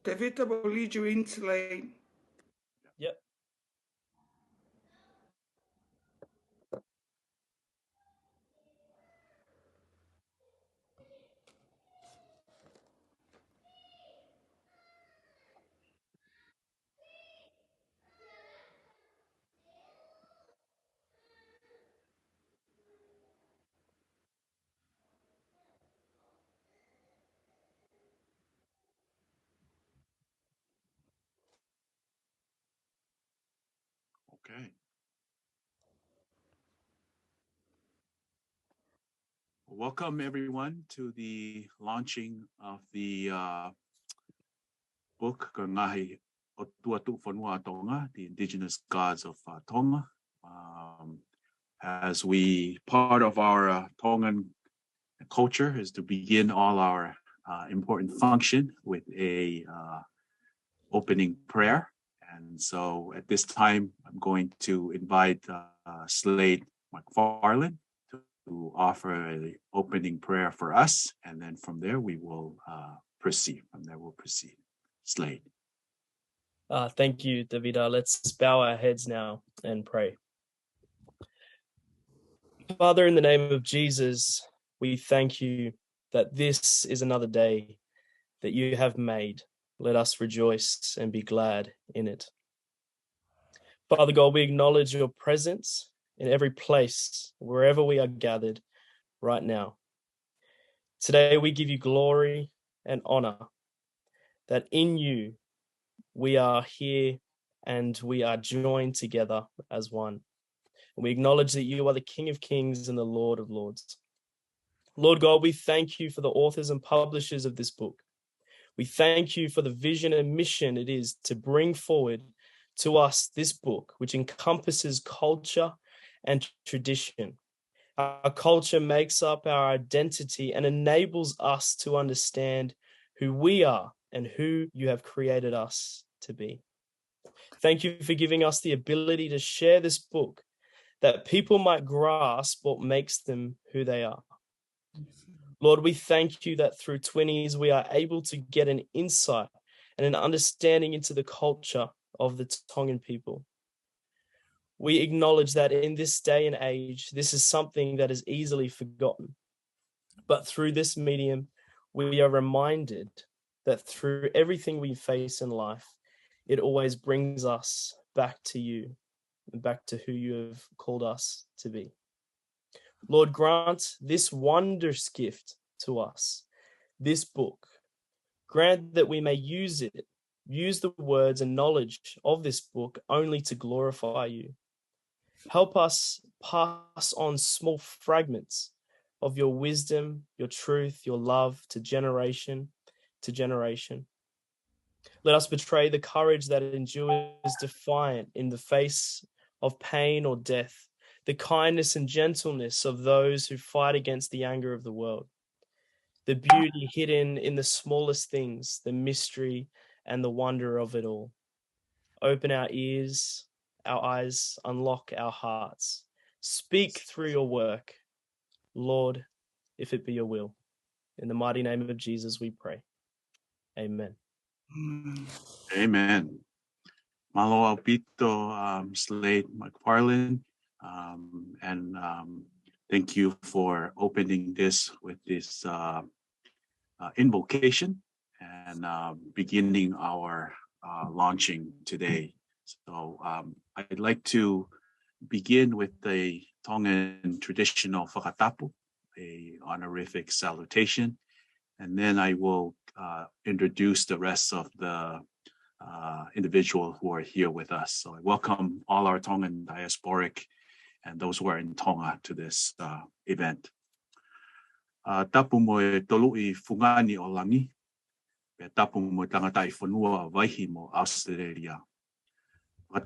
Tevita will lead you in, Slade. Yep. Okay. Welcome everyone to the launching of the book Ngaahi ʻotua Tuʻufonua Tonga, the Indigenous Gods of Tonga. As part of our Tongan culture is to begin all our important function with a opening prayer. And so at this time, I'm going to invite Slade McFarland to offer an opening prayer for us. And then from there, we will proceed. Slade. Thank you, Tevita. Let's bow our heads now and pray. Father, in the name of Jesus, we thank you that this is another day that you have made. Let us rejoice and be glad in it. Father God, we acknowledge your presence in every place, wherever we are gathered right now. Today, we give you glory and honor that in you we are here and we are joined together as one. We acknowledge that you are the King of Kings and the Lord of Lords. Lord God, we thank you for the authors and publishers of this book. We thank you for the vision and mission it is to bring forward to us this book, which encompasses culture and tradition. Our culture makes up our identity and enables us to understand who we are and who you have created us to be. Thank you for giving us the ability to share this book, that people might grasp what makes them who they are. Lord, we thank you that through Twinnies, we are able to get an insight and an understanding into the culture of the Tongan people. We acknowledge that in this day and age, this is something that is easily forgotten. But through this medium, we are reminded that through everything we face in life, it always brings us back to you, back to who you have called us to be. Lord, grant this wondrous gift to us, this book. Grant that we may use it, use the words and knowledge of this book only to glorify you. Help us pass on small fragments of your wisdom, your truth, your love to generation to generation. Let us betray the courage that endures defiant in the face of pain or death, the kindness and gentleness of those who fight against the anger of the world, the beauty hidden in the smallest things, the mystery and the wonder of it all. Open our ears, our eyes, unlock our hearts. Speak through your work, Lord, if it be your will. In the mighty name of Jesus, we pray. Amen. Amen. Malo Alpito, Slade McFarland, and thank you for opening this with this invocation and beginning our launching today. So I'd like to begin with the Tongan traditional whakatapu, a honorific salutation, and then I will introduce the rest of the individuals who are here with us. So I welcome all our Tongan diasporic and those who are in Tonga to this event. Tapu mo e tolu I fungani o langi, pe tapu mo tangata I whanua waihi mo Australia.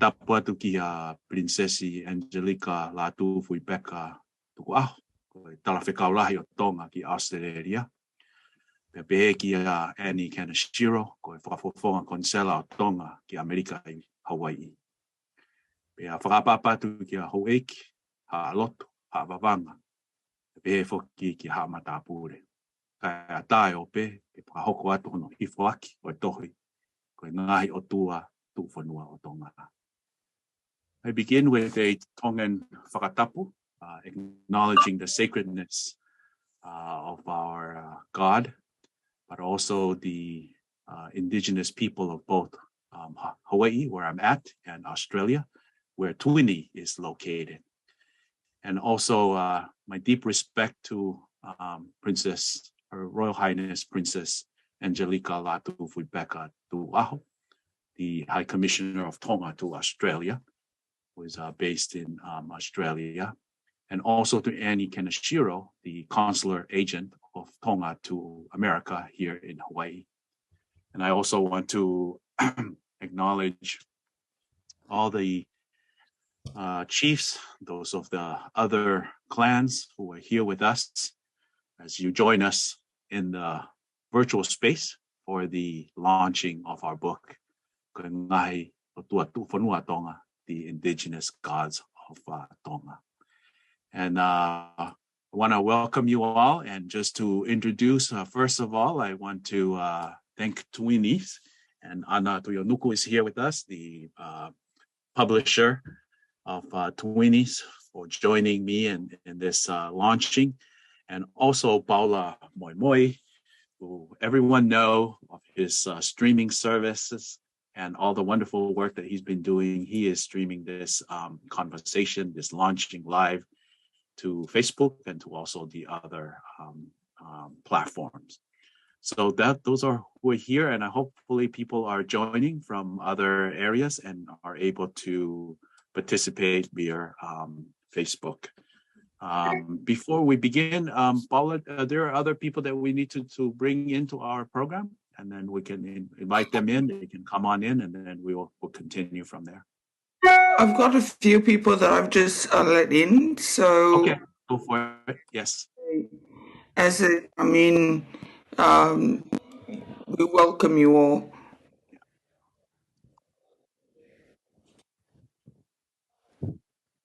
Tapu atu ki a Princesi Angelica Latu Fui Becca tuku aho, ko e tala whekaulahi o Tonga ki Australia. Pe pehe ki a Annie Kanashiro, ko e whakafofonga konsela o Tonga ki Amerika I Hawaii. Pe a whakapapatu ki a Hoeki, ha aloto, ha vavanga. Pe he foki ki ha matapure. Ka a tae o pe, e whakahoko atu hono ifo aki o e tohi. koe Ngaahi ʻotua Tuʻufonua o Tonga. I begin with a Tongan whakatapu, acknowledging the sacredness of our God, but also the indigenous people of both Hawaii, where I'm at, and Australia, where Twinnies is located. And also my deep respect to Princess, Her Royal Highness Princess Angelica Latufuibeka Tu'aho, the High Commissioner of Tonga to Australia, who is based in Australia, and also to Annie Kaneshiro, the consular agent of Tonga to America here in Hawaii. And I also want to acknowledge all the chiefs, those of the other clans who are here with us as you join us in the virtual space for the launching of our book, Ngaahi ʻotua Tuʻufonua Tonga, the Indigenous Gods of Tonga. And I want to welcome you all. And just to introduce, first of all, I want to thank Twinnies, and Ana Tuyonuku is here with us, the publisher of Twinnies, for joining me in this launching, and also Paula Moimoi, who everyone know of his streaming services and all the wonderful work that he's been doing. He is streaming this conversation, this launching live to Facebook and to also the other platforms. So those are who are here, and hopefully people are joining from other areas and are able to participate via Facebook. Before we begin, Paula, there are other people that we need to bring into our program, and then we can invite them in. They can come on in, and then we'll continue from there. I've got a few people that I've just let in, so Okay, go for it. Yes. We welcome you all.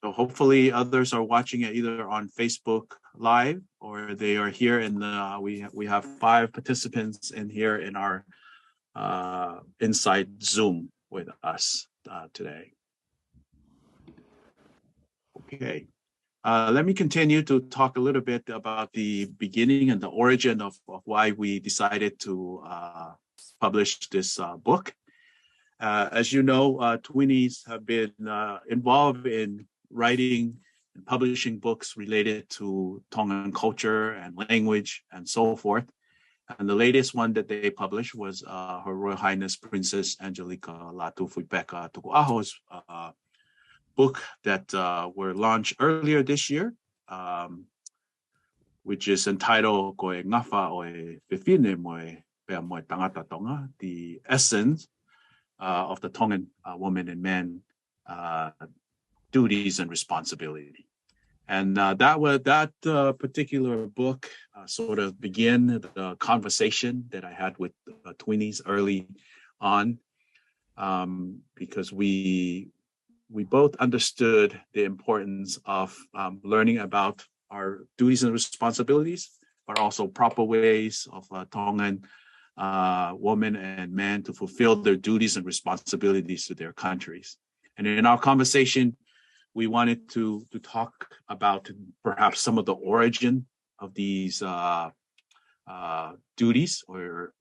So hopefully others are watching it either on Facebook Live or they are here in the. We have 5 participants in here in our inside Zoom with us today. Okay. Let me continue to talk a little bit about the beginning and the origin of why we decided to publish this book. As you know, Twinnies have been involved in writing and publishing books related to Tongan culture and language and so forth. And the latest one that they published was Her Royal Highness Princess Angelica Latufuibeka Tu'aho's book that were launched earlier this year, which is entitled Koe Ngafa Oe Whiwhine Moe Pea Moe Tangata Tonga, the essence of the Tongan woman and man duties and responsibility. And that particular book sort of began the conversation that I had with Twinnies early on, because we both understood the importance of learning about our duties and responsibilities, but also proper ways of Tongan women and men to fulfill their duties and responsibilities to their countries. And in our conversation, we wanted to talk about perhaps some of the origin of these duties or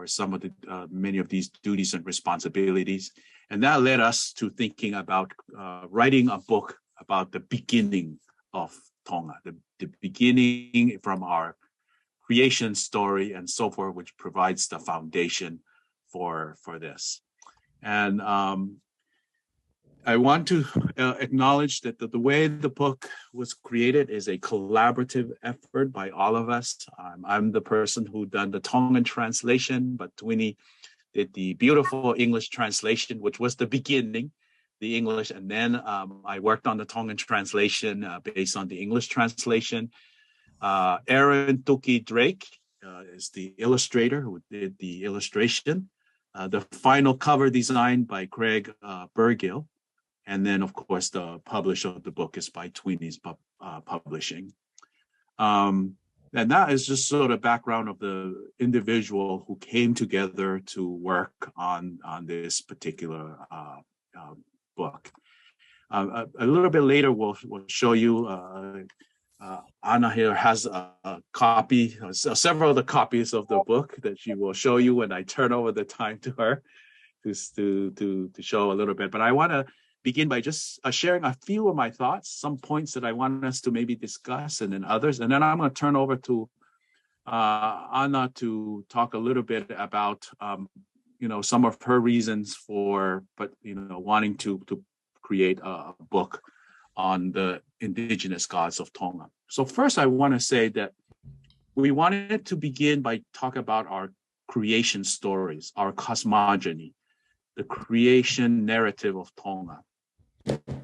some of the many of these duties and responsibilities. And that led us to thinking about writing a book about the beginning of Tonga, the beginning from our creation story and so forth, which provides the foundation for this. And I want to acknowledge that the way the book was created is a collaborative effort by all of us. I'm the person who done the Tongan translation, but Twinnie did the beautiful English translation, which was the beginning, the English. And then I worked on the Tongan translation based on the English translation. Aaron Tuki Drake is the illustrator who did the illustration. The final cover designed by Craig Burgill. And then, of course, the publisher of the book is by Twinnies Publishing. And that is just sort of background of the individual who came together to work on this particular book. A little bit later, we'll show you. Anna here has a copy, several of the copies of the book that she will show you when I turn over the time to her to show a little bit. But I want to begin by just sharing a few of my thoughts, some points that I want us to maybe discuss, and then others. And then I'm going to turn over to Anna to talk a little bit about, some of her reasons for, wanting to create a book on the indigenous gods of Tonga. So first, I want to say that we wanted to begin by talking about our creation stories, our cosmogony, the creation narrative of Tonga,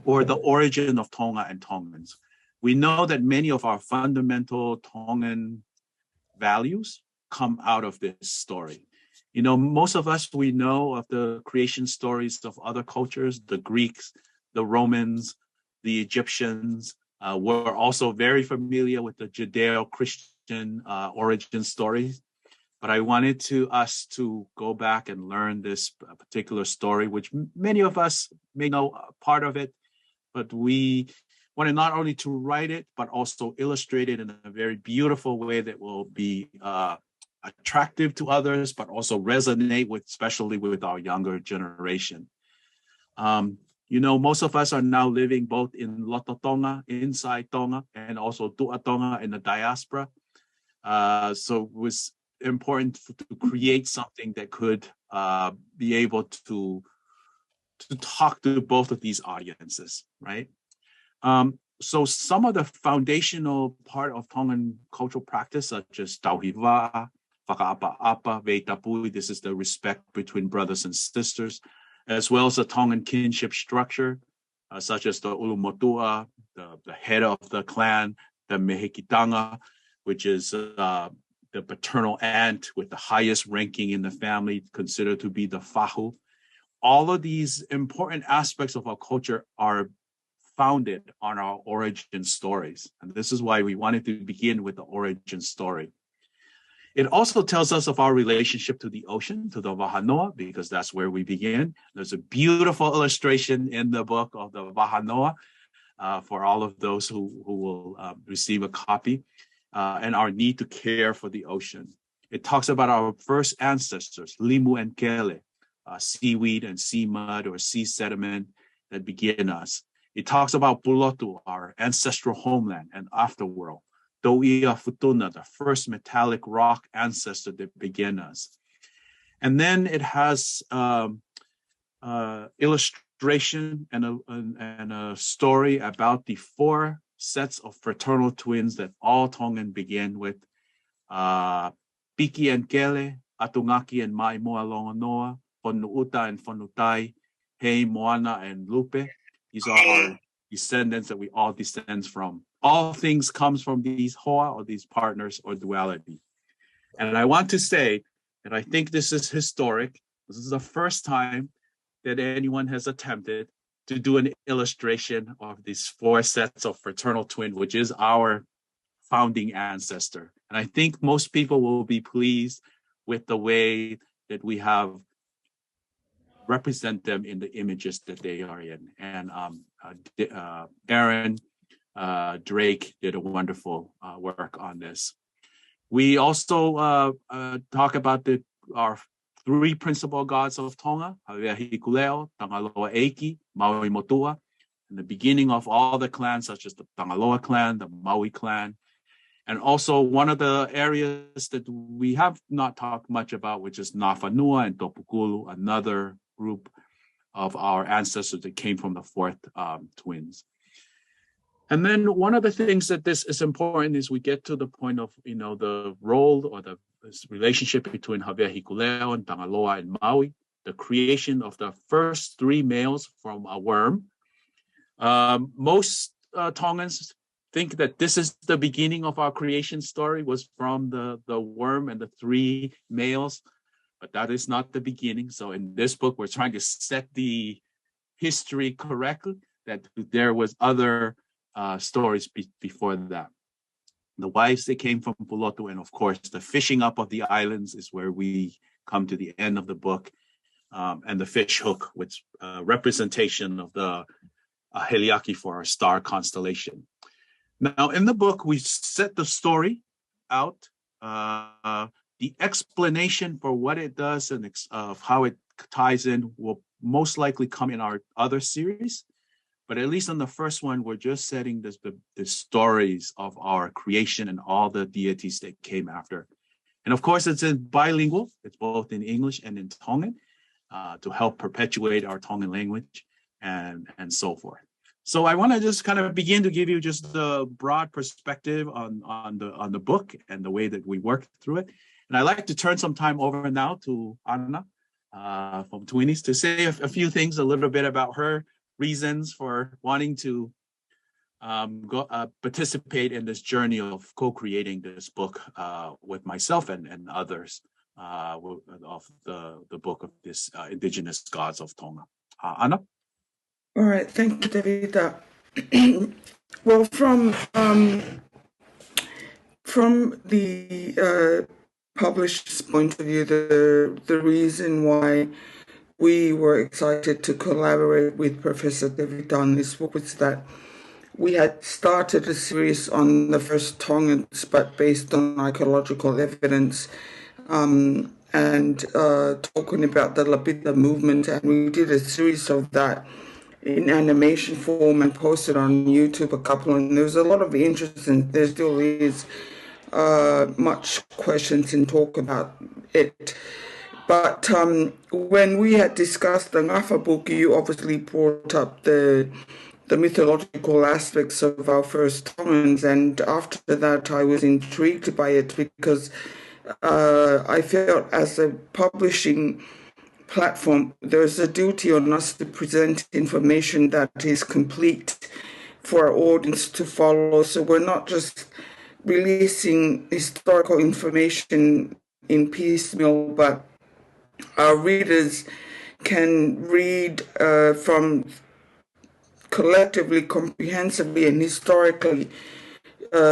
or the origin of Tonga and Tongans. We know that many of our fundamental Tongan values come out of this story. Most of us, we know of the creation stories of other cultures, the Greeks, the Romans, the Egyptians. We're also very familiar with the Judeo-Christian origin stories. But I wanted us to go back and learn this particular story, which many of us may know part of it, but we wanted not only to write it, but also illustrate it in a very beautiful way that will be attractive to others, but also resonate with, especially with our younger generation. Most of us are now living both in Loto Tonga, inside Tonga, and also Tu'a Tonga in the diaspora. So it was important to create something that could be able to talk to both of these audiences, right? So some of the foundational part of Tongan cultural practice, such as tauhiwa, whakaapa-apa, veitapui, this is the respect between brothers and sisters, as well as the Tongan kinship structure, such as the ulumotua, the head of the clan, the mehekitanga, which is the paternal aunt with the highest ranking in the family, considered to be the fahu. All of these important aspects of our culture are founded on our origin stories. And this is why we wanted to begin with the origin story. It also tells us of our relationship to the ocean, to the Wahanoa, because that's where we begin. There's a beautiful illustration in the book of the Wahanoa for all of those who will receive a copy, and our need to care for the ocean. It talks about our first ancestors, limu and kele, seaweed and sea mud or sea sediment that begin us. It talks about Pulotu, our ancestral homeland and afterworld. Doia Futuna, the first metallic rock ancestor that began us. And then it has illustration and a story about the four sets of fraternal twins that all Tongan begin with. Piki and Kele, Atungaki and Mai Moa Longonoa, Fonuuta and Fonutai, Hei, Moana and Lupe. These are our descendants that we all descend from. All things comes from these hoa, or these partners, or duality. And I want to say that I think this is historic. This is the first time that anyone has attempted to do an illustration of these four sets of fraternal twin, which is our founding ancestor. And I think most people will be pleased with the way that we have represent them in the images that they are in. And Aaron Drake did a wonderful work on this. We also talk about our three principal gods of Tonga, Haweahikuleo, Tangaloa Eiki, Maui Motua, and the beginning of all the clans, such as the Tangaloa clan, the Maui clan. And also one of the areas that we have not talked much about, which is Nafanua and Topukulu, another group of our ancestors that came from the fourth twins. And then one of the things that this is important is we get to the point of, the role or the relationship between Haweahikuleo and Tangaloa and Maui, the creation of the first three males from a worm. Most Tongans think that this is the beginning of our creation story, was from the worm and the three males, but that is not the beginning. So in this book, we're trying to set the history correctly, that there was other stories before that. the wives that came from Pulotu, and of course, the fishing up of the islands is where we come to the end of the book, and the fish hook, which representation of the Heliaki for our star constellation. Now, in the book, we set the story out. The explanation for what it does and of how it ties in will most likely come in our other series. But at least on the first one, we're just setting the stories of our creation and all the deities that came after. And of course, it's in bilingual. It's both in English and in Tongan to help perpetuate our Tongan language and so forth. So I want to just kind of begin to give you just the broad perspective on the book and the way that we work through it. And I'd like to turn some time over now to Anna from Twinnies to say a few things, a little bit about her reasons for wanting to participate in this journey of co-creating this book with myself and others of the book of this Indigenous Gods of Tonga. Anna? All right, thank you, Tevita. Well, from the publisher's point of view, the reason why we were excited to collaborate with Professor Tevita on this book was that we had started a series on the first Tongans, but based on archaeological evidence, and talking about the Lapita movement, and we did a series of that in animation form and posted on YouTube and there was a lot of interest, and there still is much questions and talk about it. But when we had discussed the Ngafa book, you obviously brought up the mythological aspects of our first Tongans, and after that I was intrigued by it because I felt as a publishing platform, there's a duty on us to present information that is complete for our audience to follow. So we're not just releasing historical information in piecemeal, but our readers can read from collectively, comprehensively, and historically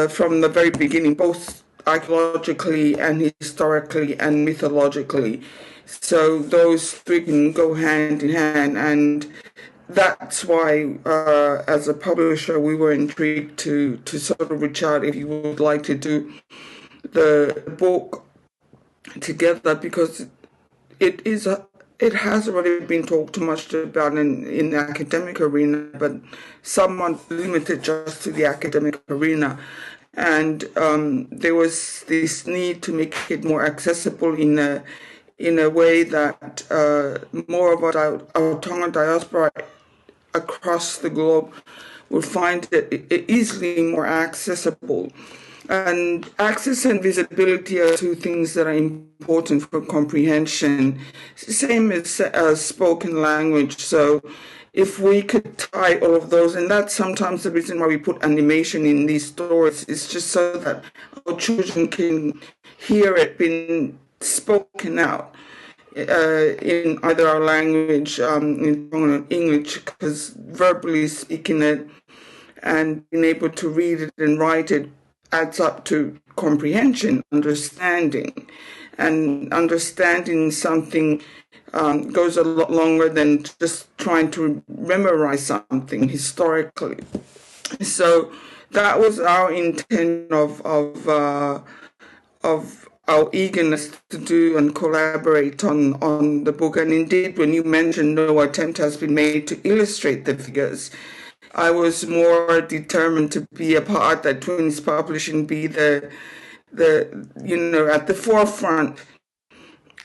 from the very beginning, both archaeologically and historically and mythologically. So those three can go hand in hand, and that's why, as a publisher, we were intrigued to sort of reach out if you would like to do the book together, because it has already been talked too much about in the academic arena, but somewhat limited just to the academic arena. And there was this need to make it more accessible in a way that more of our Tongan diaspora across the globe would find it easily more accessible. And access and visibility are two things that are important for comprehension. Same as spoken language. So if we could tie all of those, and that's sometimes the reason why we put animation in these stories, it's just so that our children can hear it being spoken out in either our language, in Tongan or English, because verbally speaking it and being able to read it and write it adds up to comprehension, understanding. And understanding something goes a lot longer than just trying to memorize something historically. So that was our intent of our eagerness to do and collaborate on the book. And indeed, when you mentioned no attempt has been made to illustrate the figures, I was more determined to be a part that Twinnies Publishing be the at the forefront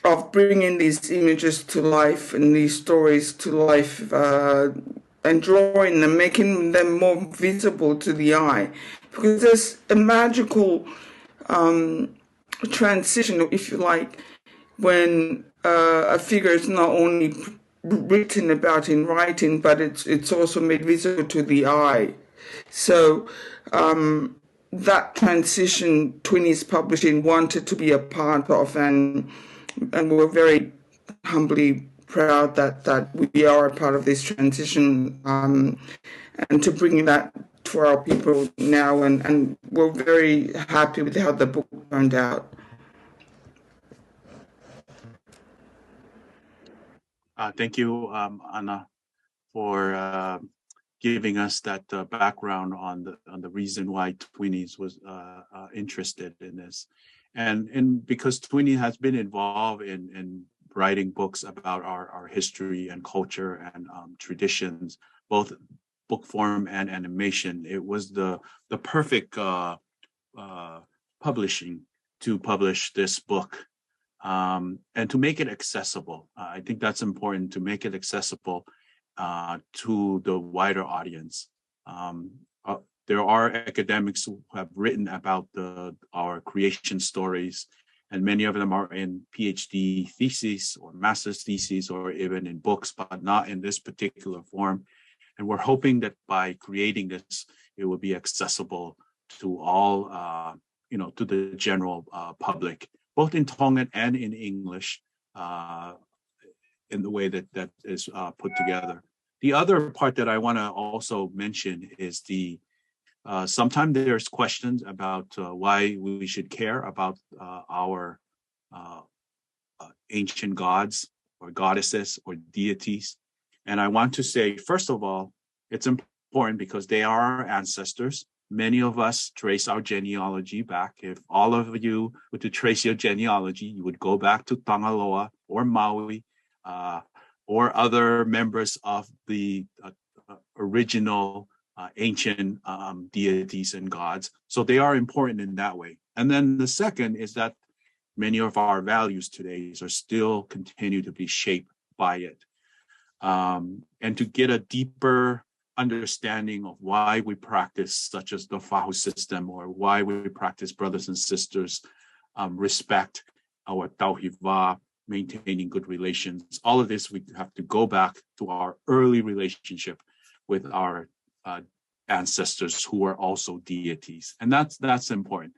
of bringing these images to life and these stories to life, and drawing them, making them more visible to the eye, because there's a magical transition, if you like, when a figure is not only written about in writing, but it's also made visible to the eye. So that transition Twinnies Publishing wanted to be a part of, and we're very humbly proud that we are a part of this transition, and to bring that for our people now, and we're very happy with how the book turned out. Thank you, Anna, for giving us that background on the reason why Twinnies was interested in this, and because Twinnies has been involved in writing books about our history and culture and traditions, both book form and animation. It was the perfect publishing to publish this book. And to make it accessible. I think that's important, to make it accessible to the wider audience. There are academics who have written about our creation stories, and many of them are in PhD theses or master's theses or even in books, but not in this particular form. And we're hoping that by creating this, it will be accessible to all, to the general public, both in Tongan and in English, in the way that is put together. The other part that I want to also mention is sometimes there's questions about why we should care about our ancient gods or goddesses or deities. And I want to say, first of all, it's important because they are our ancestors. Many of us trace our genealogy back. If all of you were to trace your genealogy, you would go back to Tangaloa or Maui or other members of the original ancient deities and gods. So they are important in that way. And then the second is that many of our values today are still continue to be shaped by it. And to get a deeper understanding of why we practice such as the Fahu system, or why we practice brothers and sisters, respect, our tauhiva, maintaining good relations. All of this, we have to go back to our early relationship with our ancestors who are also deities. And that's important.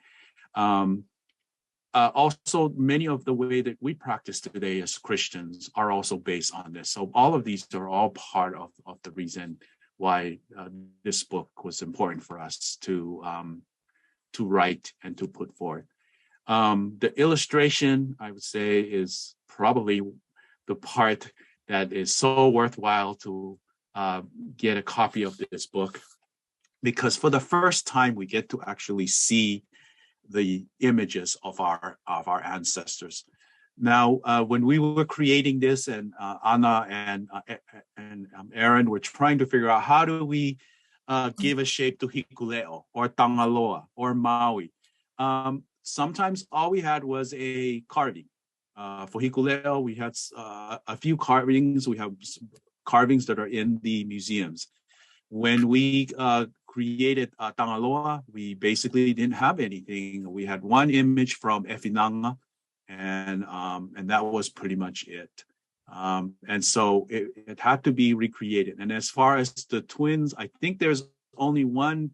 Also, many of the way that we practice today as Christians are also based on this. So all of these are all part of the reason why this book was important for us to write and to put forth. The illustration, I would say, is probably the part that is so worthwhile to get a copy of this book, because for the first time we get to actually see the images of our ancestors. Now, when we were creating this, and Anna and Aaron were trying to figure out how do we give a shape to Hikuleo or Tangaloa or Maui. Sometimes all we had was a carving. For Hikuleo, we had a few carvings. We have carvings that are in the museums. When we created Tangaloa, we basically didn't have anything. We had one image from Efinanga, and that was pretty much it. And so it had to be recreated. And as far as the twins, I think there's only one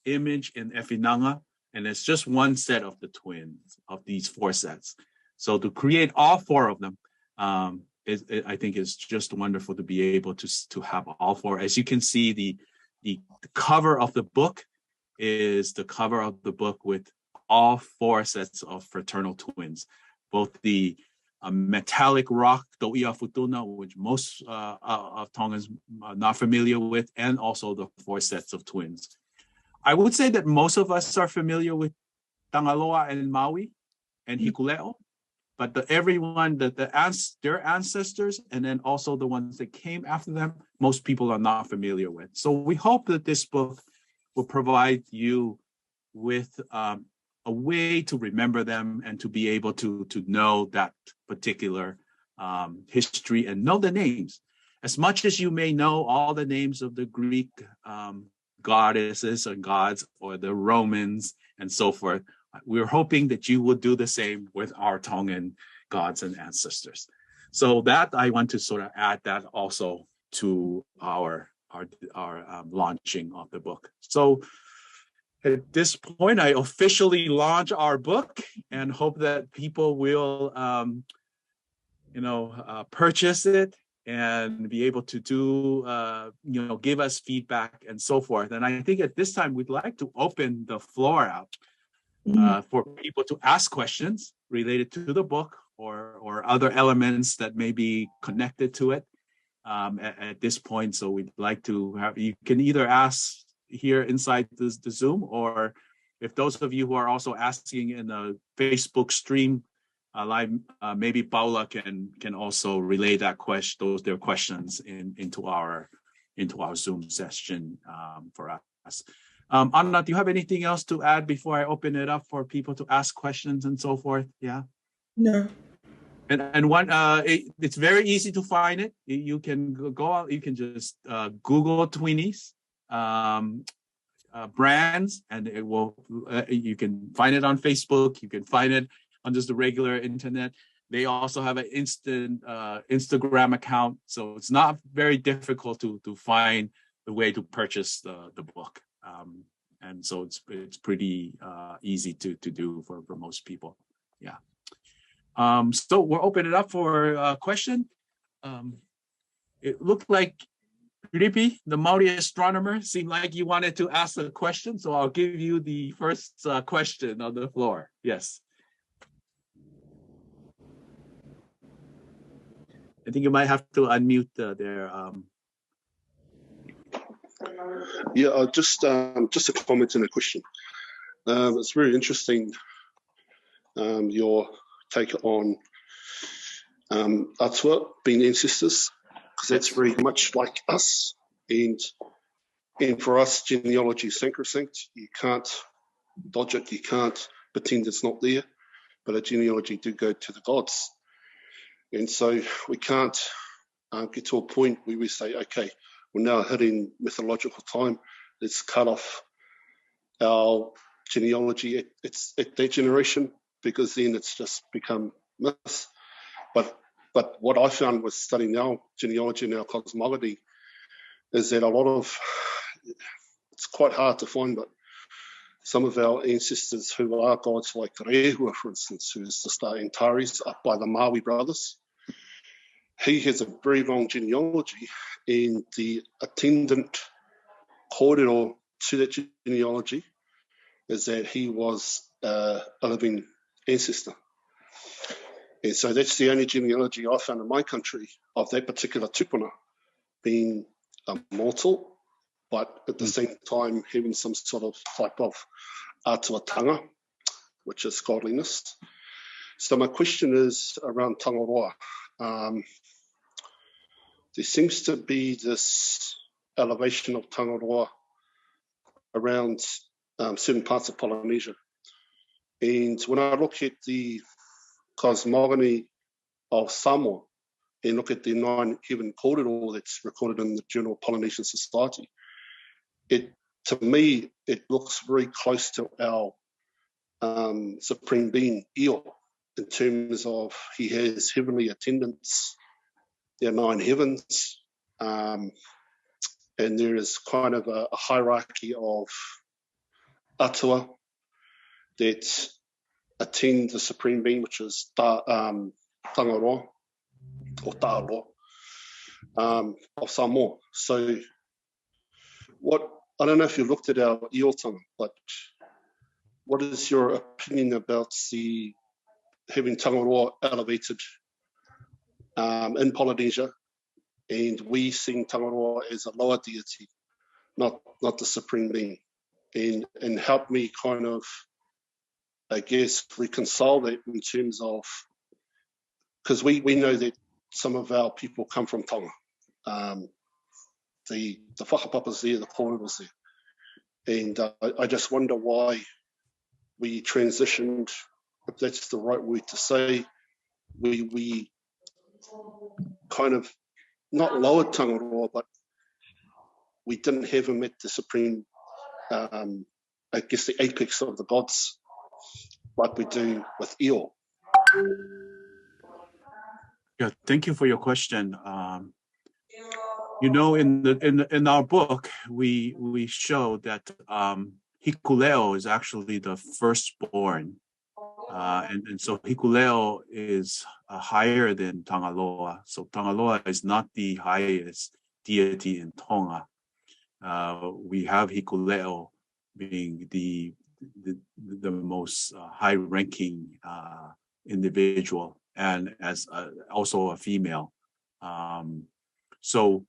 image in Efinanga, and it's just one set of the twins, of these four sets. So to create all four of them, I think it's just wonderful to be able to have all four. As you can see, the cover of the book is the cover of the book with all four sets of fraternal twins, both the metallic rock, Toʻia Futuna, which most of Tongans are not familiar with, and also the four sets of twins. I would say that most of us are familiar with Tangaloa and Maui and Hikuleo, but everyone, their ancestors, and then also the ones that came after them, most people are not familiar with. So we hope that this book will provide you with a way to remember them and to be able to know that particular history and know the names. As much as you may know all the names of the Greek goddesses and gods, or the Romans and so forth, we're hoping that you will do the same with our Tongan gods and ancestors. So that I want to sort of add that also to our launching of the book. So at this point, I officially launch our book and hope that people will, purchase it and be able to do, give us feedback and so forth. And I think at this time, we'd like to open the floor out for people to ask questions related to the book or other elements that may be connected to it at this point. So we'd like to have, you can either ask here inside the Zoom, or if those of you who are also asking in the Facebook stream live, maybe Paula can also relay that their questions into our Zoom session for us. Anna, do you have anything else to add before I open it up for people to ask questions and so forth? Yeah. No. And one, it's very easy to find it. You can go out. You can just Google Twinnies brands, and it will. You can find it on Facebook. You can find it on just the regular internet. They also have an instant Instagram account, so it's not very difficult to find the way to purchase the book. And so it's pretty easy to do for most people. Yeah. So we'll open it up for a question. It looked like Ripi, the Maori astronomer, seemed like you wanted to ask a question, so I'll give you the first question on the floor. Yes. I think you might have to unmute there. Yeah, just a comment and a question. It's very interesting, your take on atua, being ancestors, because that's very much like us. And for us, genealogy is sacrosanct. You can't dodge it. You can't pretend it's not there. But a genealogy do go to the gods. And so we can't get to a point where we say, okay, we're now hitting mythological time. Let's cut off our genealogy at that generation, because then it's just become myth. But what I found with studying our genealogy and our cosmology is that it's quite hard to find, but some of our ancestors who are gods, like Rehua, for instance, who's the star Antares up by the Maui brothers, he has a very long genealogy, and the attendant kōrero to that genealogy is that he was a living ancestor. And so that's the only genealogy I found in my country of that particular tupuna being mortal, but at the same time having some sort of type of atuatanga, which is godliness. So my question is around Tangaroa. There seems to be this elevation of Tangaroa around certain parts of Polynesia. And when I look at the cosmogony of Samoa and look at the 9 heaven kōrero that's recorded in the Journal of Polynesian Society, to me, it looks very close to our Supreme Being, Io, in terms of he has heavenly attendants, there are 9 heavens, and there is kind of a hierarchy of atua that attend the Supreme Being, which is Tangaroa, or Tāroa, of Samoa. So I don't know if you looked at our iotanga, but what is your opinion about having Tangaroa elevated in Polynesia, and we seeing Tangaroa as a lower deity, not the Supreme Being, and help me kind of, I guess, reconcile that in terms of, because we know that some of our people come from Tonga. The whakapapa's there, the kōrero's there. And I just wonder why we transitioned, if that's the right word to say, we kind of not lowered Tangaroa, but we didn't have him at the supreme, I guess the apex of the gods, like we do with Io. Yeah, thank you for your question. In our book, we show that Hikuleo is actually the firstborn And so Hikuleo is higher than Tangaloa. So Tangaloa is not the highest deity in Tonga. We have Hikuleo being the most high-ranking individual, and as also a female. So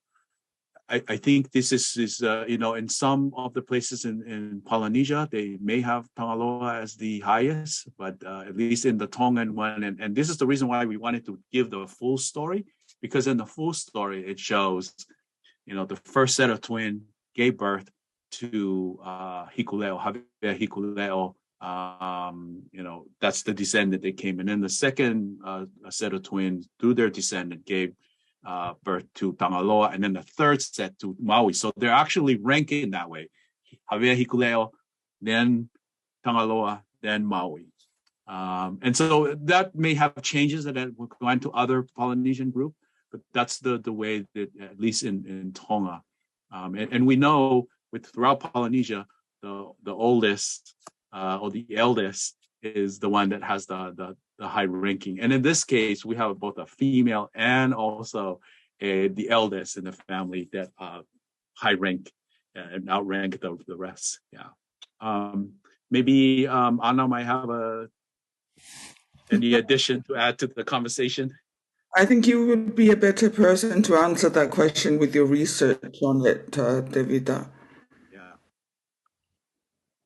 I think this is in some of the places in Polynesia, they may have Tangaloa as the highest, but at least in the Tongan one, and this is the reason why we wanted to give the full story, because in the full story, it shows, the first set of twin gave birth to Hikuleo, Havea Hikuleo. That's the descendant that came in. And then the second set of twins, through their descendant, gave birth to Tangaloa, and then the third set to Maui. So they're actually ranking that way: Havea Hikuleo, then Tangaloa, then Maui. And so that may have changes that will go into other Polynesian group, but that's the way that, at least in Tonga. And we know throughout Polynesia, the oldest or the eldest is the one that has the high ranking. And in this case, we have both a female and also the eldest in the family that high rank and outrank the rest. Yeah. Maybe Anna might have any addition to add to the conversation. I think you would be a better person to answer that question with your research on it, Tevita. Yeah.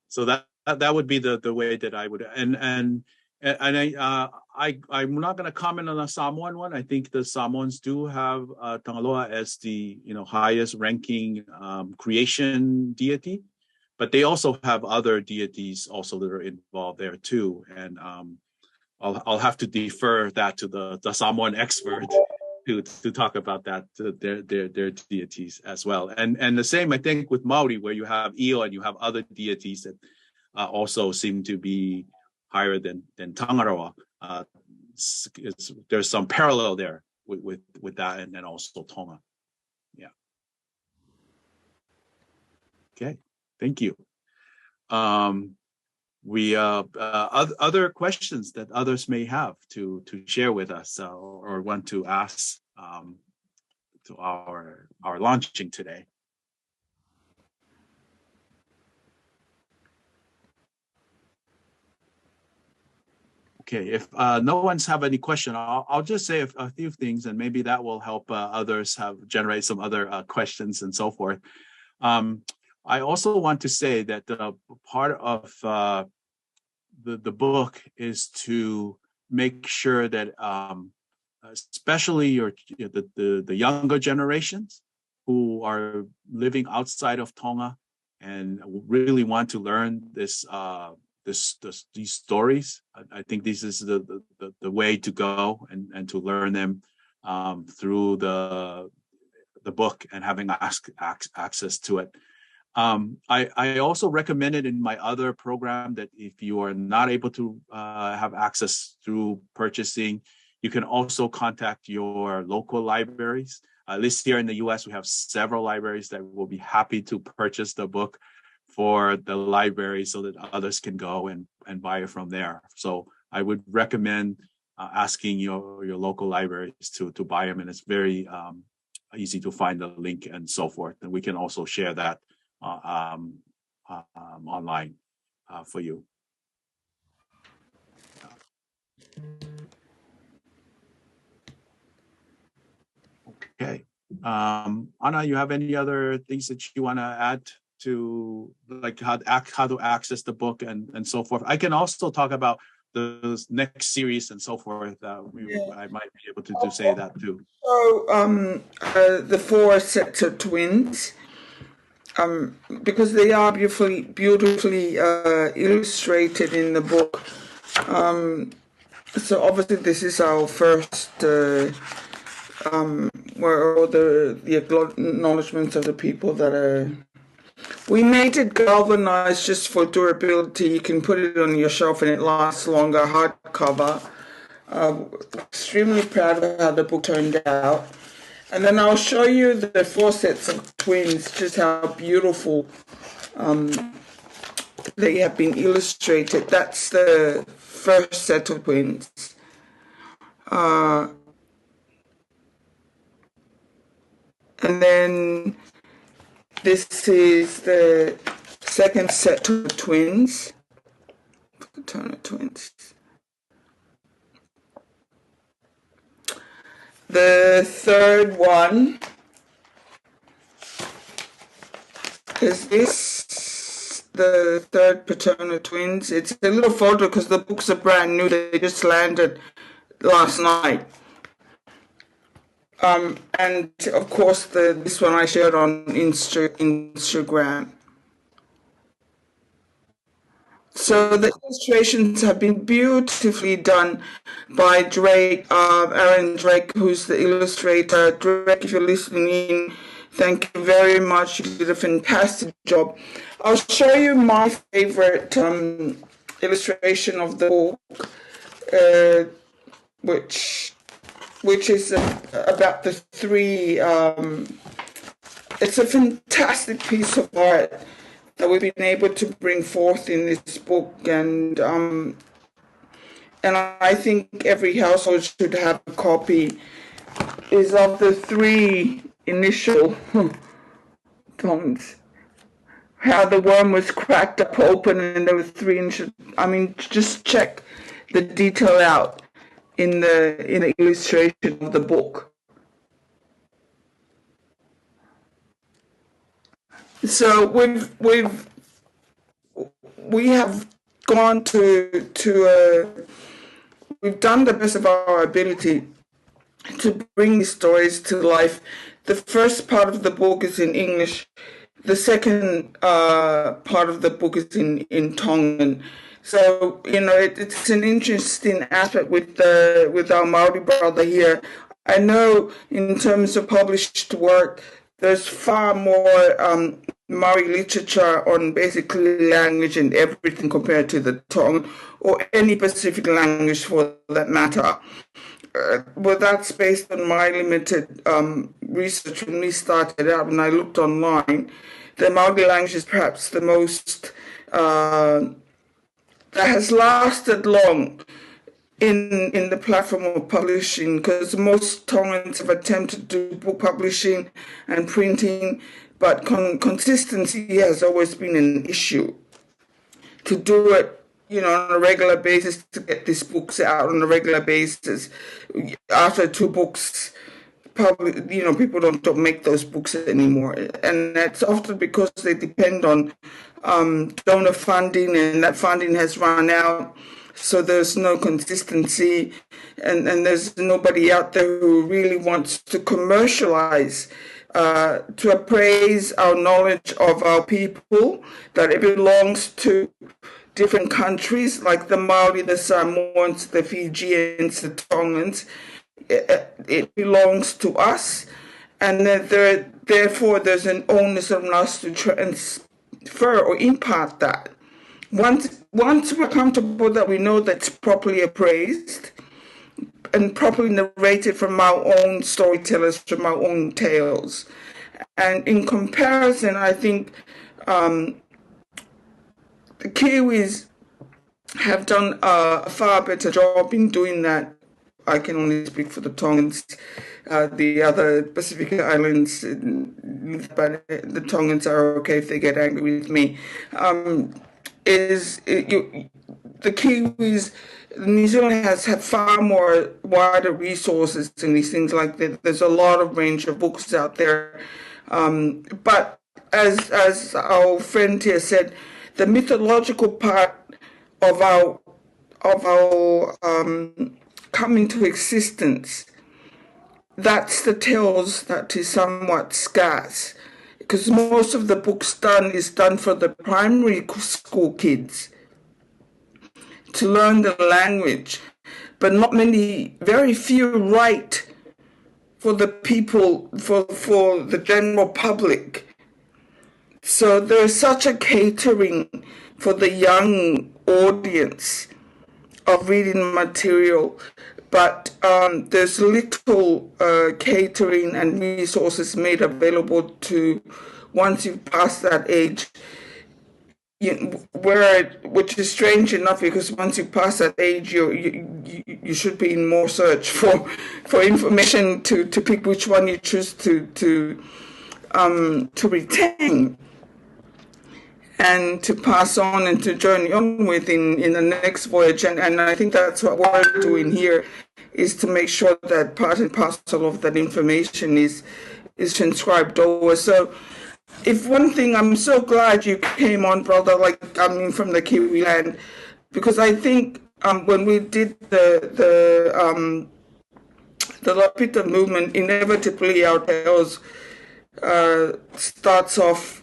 So that would be the way that I would, and I'm not going to comment on the Samoan one. I think the Samoans do have Tangaloa as the highest ranking creation deity, but they also have other deities also that are involved there too. And I'll have to defer that to the Samoan expert to talk about that, their deities as well. And the same, I think, with Maori, where you have Io and you have other deities that also seem to be higher than Tangaroa. There's some parallel there with that, and then also Tonga. Yeah. Okay. Thank you. We other questions that others may have to share with us or want to ask to our launching today. Okay, if no one's have any question, I'll just say a few things, and maybe that will help others generate some other questions and so forth. I also want to say that part of the book is to make sure that especially the younger generations who are living outside of Tonga and really want to learn these stories. I think this is the way to go and to learn them through the book and having access to it. I also recommended in my other program that if you are not able to have access through purchasing, you can also contact your local libraries. At least here in the US, we have several libraries that will be happy to purchase the book for the library so that others can go and buy it from there. So I would recommend asking your local libraries to buy them, and it's very easy to find the link and so forth. And we can also share that online for you. Okay. Anna, you have any other things that you want to add to, like how to access the book and so forth? I can also talk about the next series and so forth. I might be able to say that too. So the 4 sets of twins, because they are beautifully illustrated in the book. So obviously this is our first where all the acknowledgements of the people that are. We made it galvanized just for durability. You can put it on your shelf and it lasts longer, hardcover. Extremely proud of how the book turned out. And then I'll show you the 4 sets of twins, just how beautiful they have been illustrated. That's the first set of twins. And then this is the second set of twins, paternal twins. The third one is this, the third paternal twins. It's a little photo because the books are brand new. They just landed last night. And of course, this one I shared on Instagram. So the illustrations have been beautifully done by Drake, Aaron Drake, who's the illustrator. Drake, if you're listening in, thank you very much. You did a fantastic job. I'll show you my favorite illustration of the book, which is about the three. It's a fantastic piece of art that we've been able to bring forth in this book, and I think every household should have a copy. Is of the three initial tongues. How the worm was cracked up open, and there were three initial. I mean, just check the detail out in the illustration of the book. So we have gone we've done the best of our ability to bring these stories to life. The first part of the book is in English. The second part of the book is in Tongan. So, you know, it's an interesting aspect with our Maori brother here. I know in terms of published work, there's far more Maori literature on basically language and everything compared to the Tongan or any Pacific language for that matter. But that's based on my limited research. When we started out, when I looked online, the Maori language is perhaps the most that has lasted long in the platform of publishing, because most Tongans have attempted to do book publishing and printing, but consistency has always been an issue. To do it, you know, on a regular basis, to get these books out on a regular basis. After two books, probably, you know, people don't make those books anymore. And that's often because they depend on donor funding, and that funding has run out. So there's no consistency, and there's nobody out there who really wants to commercialize, to appraise our knowledge of our people, that it belongs to different countries like the Maori, the Samoans, the Fijians, the Tongans. It belongs to us, and therefore there's an onus on us to transfer or impart that. Once we're comfortable that we know that's properly appraised and properly narrated from our own storytellers, from our own tales. And in comparison, I think the Kiwis have done a far better job in doing that. I can only speak for the Tongans. The other Pacific Islands, but the Tongans are okay if they get angry with me. The Kiwis, New Zealand has had far more wider resources and these things like that. There's a lot of range of books out there. But as our friend here said, the mythological part of our coming to existence, that's the tales that is somewhat scarce, because most of the books is done for the primary school kids to learn the language, but not many, very few write for the people, for the general public. So there's such a catering for the young audience of reading material, but there's little catering and resources made available to, once you've passed that age. which is strange enough because once you pass that age, you should be in more search for information to pick which one you choose to retain and to pass on and to journey on with in the next voyage. And I think that's what we're doing here, is to make sure that part and parcel of that information is transcribed over. So if one thing, I'm so glad you came on, brother, like, I mean, from the Kiwi land, because I think when we did the Lapita movement, inevitably our tales starts off,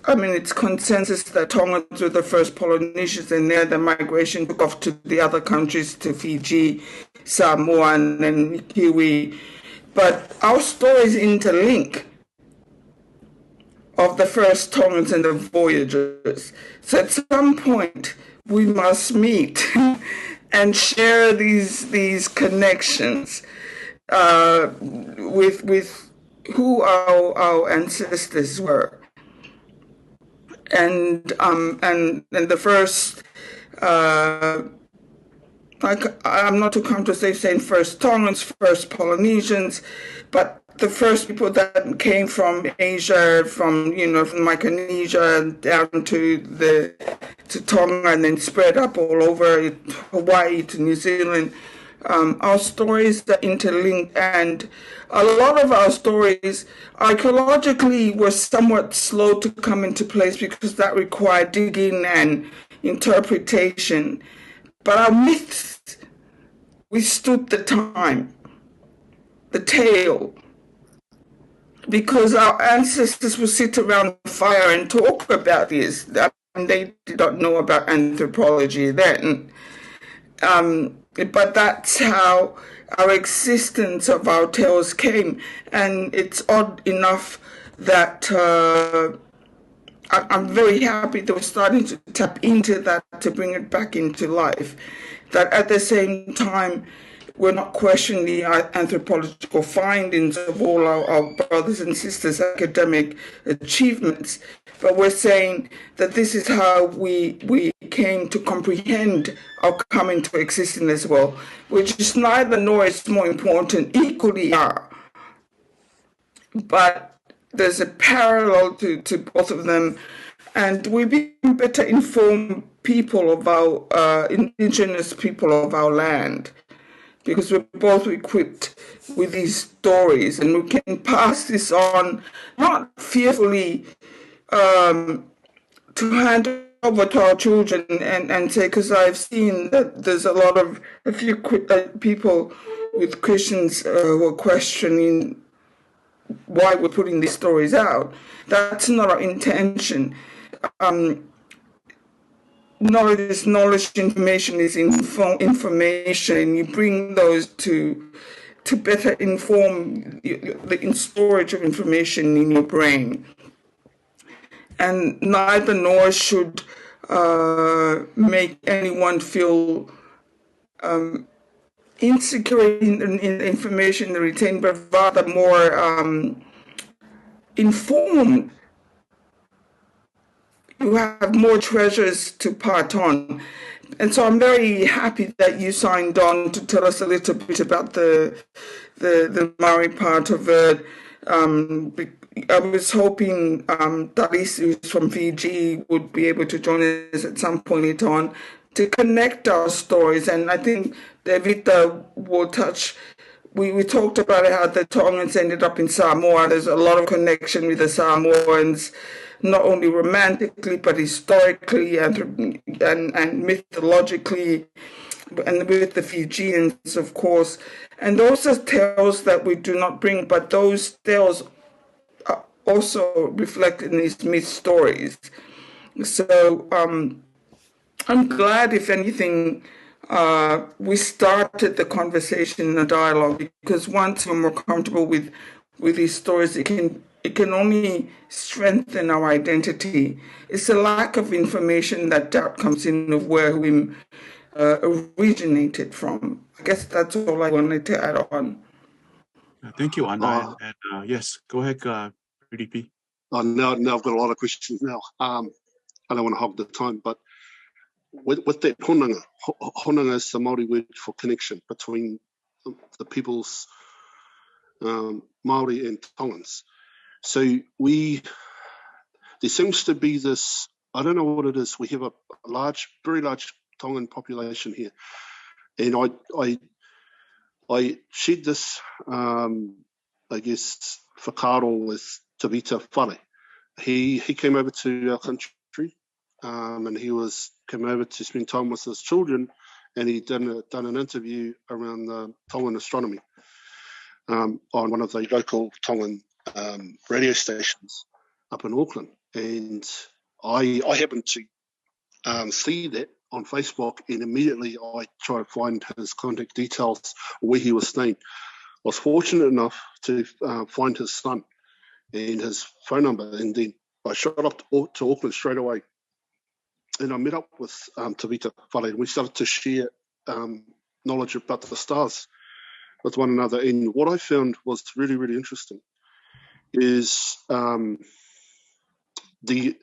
I mean, it's consensus that Tongans were the first Polynesians, and then the migration took off to the other countries, to Fiji, Samoa, and Kiwi. But our stories interlink of the first Tongans and the voyagers. So at some point, we must meet and share these connections with who our ancestors were. And the first, I'm not too comfortable saying first Tongans, first Polynesians, but the first people that came from Asia, from Micronesia down to Tonga, and then spread up all over Hawaii to New Zealand. Our stories are interlinked, and a lot of our stories archaeologically were somewhat slow to come into place because that required digging and interpretation. But our myths withstood the time, the tale, because our ancestors would sit around a fire and talk about this. And they did not know about anthropology then. But that's how our existence of our tales came. And it's odd enough that I'm very happy that we're starting to tap into that, to bring it back into life. That at the same time, we're not questioning the anthropological findings of all our brothers and sisters' academic achievements, but we're saying that this is how we came to comprehend our coming to existence as well, which is neither nor is more important, equally are. But there's a parallel to both of them, and we've been better informed people of our indigenous people of our land, because we're both equipped with these stories, and we can pass this on, not fearfully to hand over to our children and say, because I've seen that there's a few people with Christians who are questioning why we're putting these stories out. That's not our intention. Knowledge is knowledge, information is information, and you bring those to better inform the storage of information in your brain. And neither nor should make anyone feel insecure in the information they retain, but rather more informed. You have more treasures to part on. And so I'm very happy that you signed on to tell us a little bit about the Maori part of it. I was hoping Taris, who's from Fiji, would be able to join us at some point later on to connect our stories. And I think Tevita will touch. We talked about how the Tongans ended up in Samoa. There's a lot of connection with the Samoans, not only romantically, but historically and mythologically, and with the Fijians, of course. And those are tales that we do not bring, but those tales are also reflected in these myth stories. So I'm glad, if anything, we started the conversation and the dialogue, because once we're more comfortable with these stories, it can only strengthen our identity. It's a lack of information that doubt comes in of where we originated from. I guess that's all I wanted to add on. Thank you, Anna. And yes, go ahead, PDP. Now I've got a lot of questions now. I don't want to hog the time, but with that honanga, honanga is the Māori word for connection between the peoples, Māori and Tongans. So there seems to be this, I don't know what it is, we have a very large Tongan population here. And I shared this, I guess, whakaaro with Tevita whare. He came over to our country, and he came over to spend time with his children, and he done an interview around the Tongan astronomy on one of the local Tongan radio stations up in Auckland. And I happened to see that on Facebook, and immediately I tried to find his contact details, where he was staying. I was fortunate enough to find his son and his phone number, and then I shot up to Auckland straight away, and I met up with Tevita whare, and we started to share knowledge about the stars with one another. And what I found was really, really interesting is he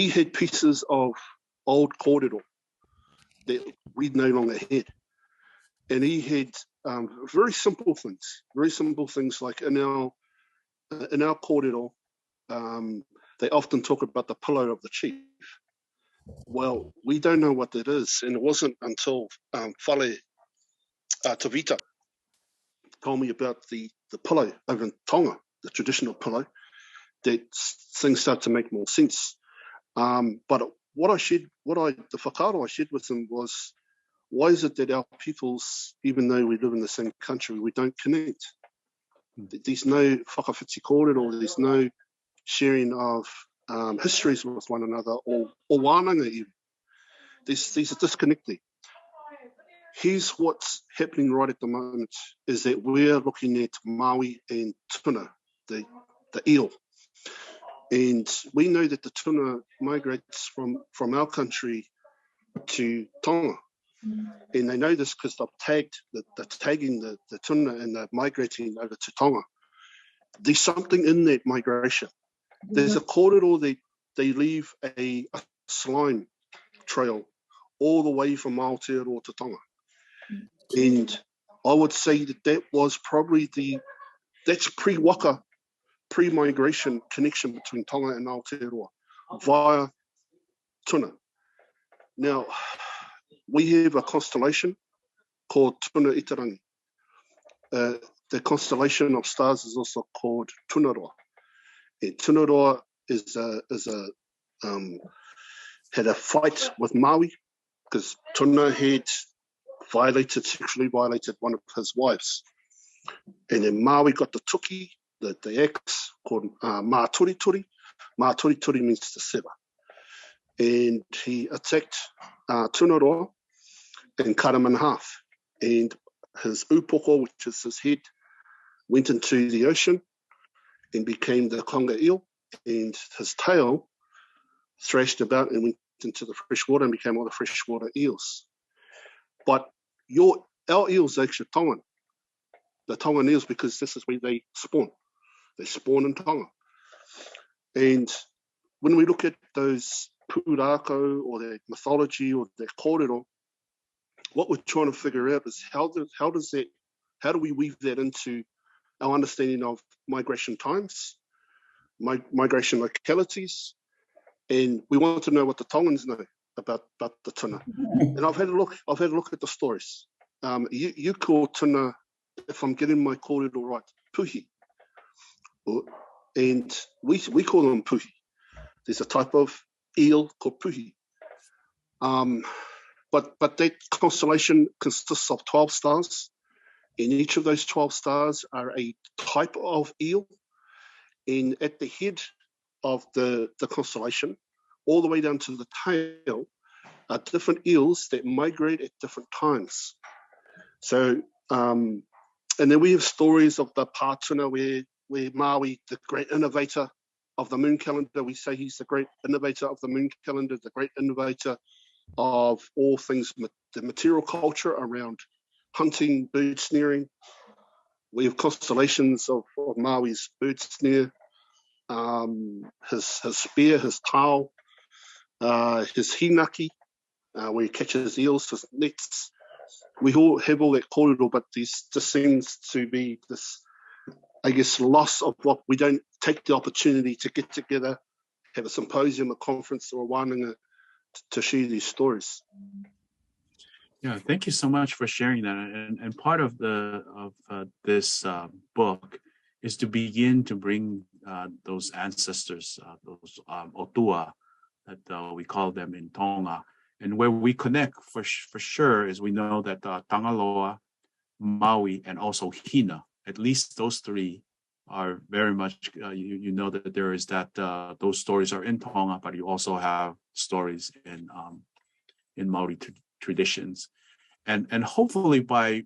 had pieces of old kōrero that we no longer had. And he had very simple things like in our kōrero, they often talk about the pillow of the chief. Well, we don't know what that is, and it wasn't until whare Tevita told me about the pillow over in Tonga, the traditional pillow, that things start to make more sense. But the whakaaro I shared with him was, why is it that our peoples, even though we live in the same country, we don't connect? There's no whakawhiti kōrero, there's no sharing of histories with one another, or wānanga even. There's a disconnect there. Here's what's happening right at the moment, is that we're looking at Maui and tuna, the eel. And we know that the tuna migrates from our country to Tonga. And they know this because they're tagging the tuna, and they're migrating over to Tonga. There's something in that migration. There's a kōrero that they leave a slime trail all the way from Aotearoa to Tonga. And I would say that was probably that's pre-waka, pre-migration connection between Tonga and Aotearoa via tuna. Now, we have a constellation called Tuna Itarangi. The constellation of stars is also called Tunaroa. And Tunaroa had a fight with Maui because Tuna had sexually violated one of his wives. And then Maui got the tuki, the axe called Mātorituri. Mātorituri means to sever. And he attacked Tunaroa and cut him in half. And his upoko, which is his head, went into the ocean and became the conga eel. And his tail thrashed about and went into the fresh water and became all the freshwater eels. But our eels are actually Tongan. The Tongan eels, because this is where they spawn. They spawn in Tonga. And when we look at those pūrākau or their mythology or their kōrero, what we're trying to figure out is how do we weave that into our understanding of migration times, migration localities, and we want to know what the Tongans know about the tuna. And I've had a look at the stories. You call tuna, if I'm getting my kōrero right, puhi. And we call them puhi. There's a type of eel called puhi. But that constellation consists of 12 stars, and each of those 12 stars are a type of eel. And at the head of the constellation, all the way down to the tail, are different eels that migrate at different times. So, and then we have stories of the pātuna where Maui, the great innovator of the moon calendar, we say he's the great innovator of the moon calendar, the great innovator of all things, the material culture around hunting, bird snaring. We have constellations of Maui's bird snare, his spear, his tau, his hinaki, where he catches eels, his nets. We all have all that kōrero, but there just seems to be this, I guess, loss of what we don't take the opportunity to get together, have a symposium, a conference, or a wānanga to share these stories. Yeah, thank you so much for sharing that. And part of this book is to begin to bring those ancestors, those ʻotua, that we call them in Tonga. And where we connect for sure is we know that Tangaloa, Maui, and also Hina, at least those three are very much, you know that there is that, those stories are in Tonga, but you also have stories in Maori traditions. And hopefully by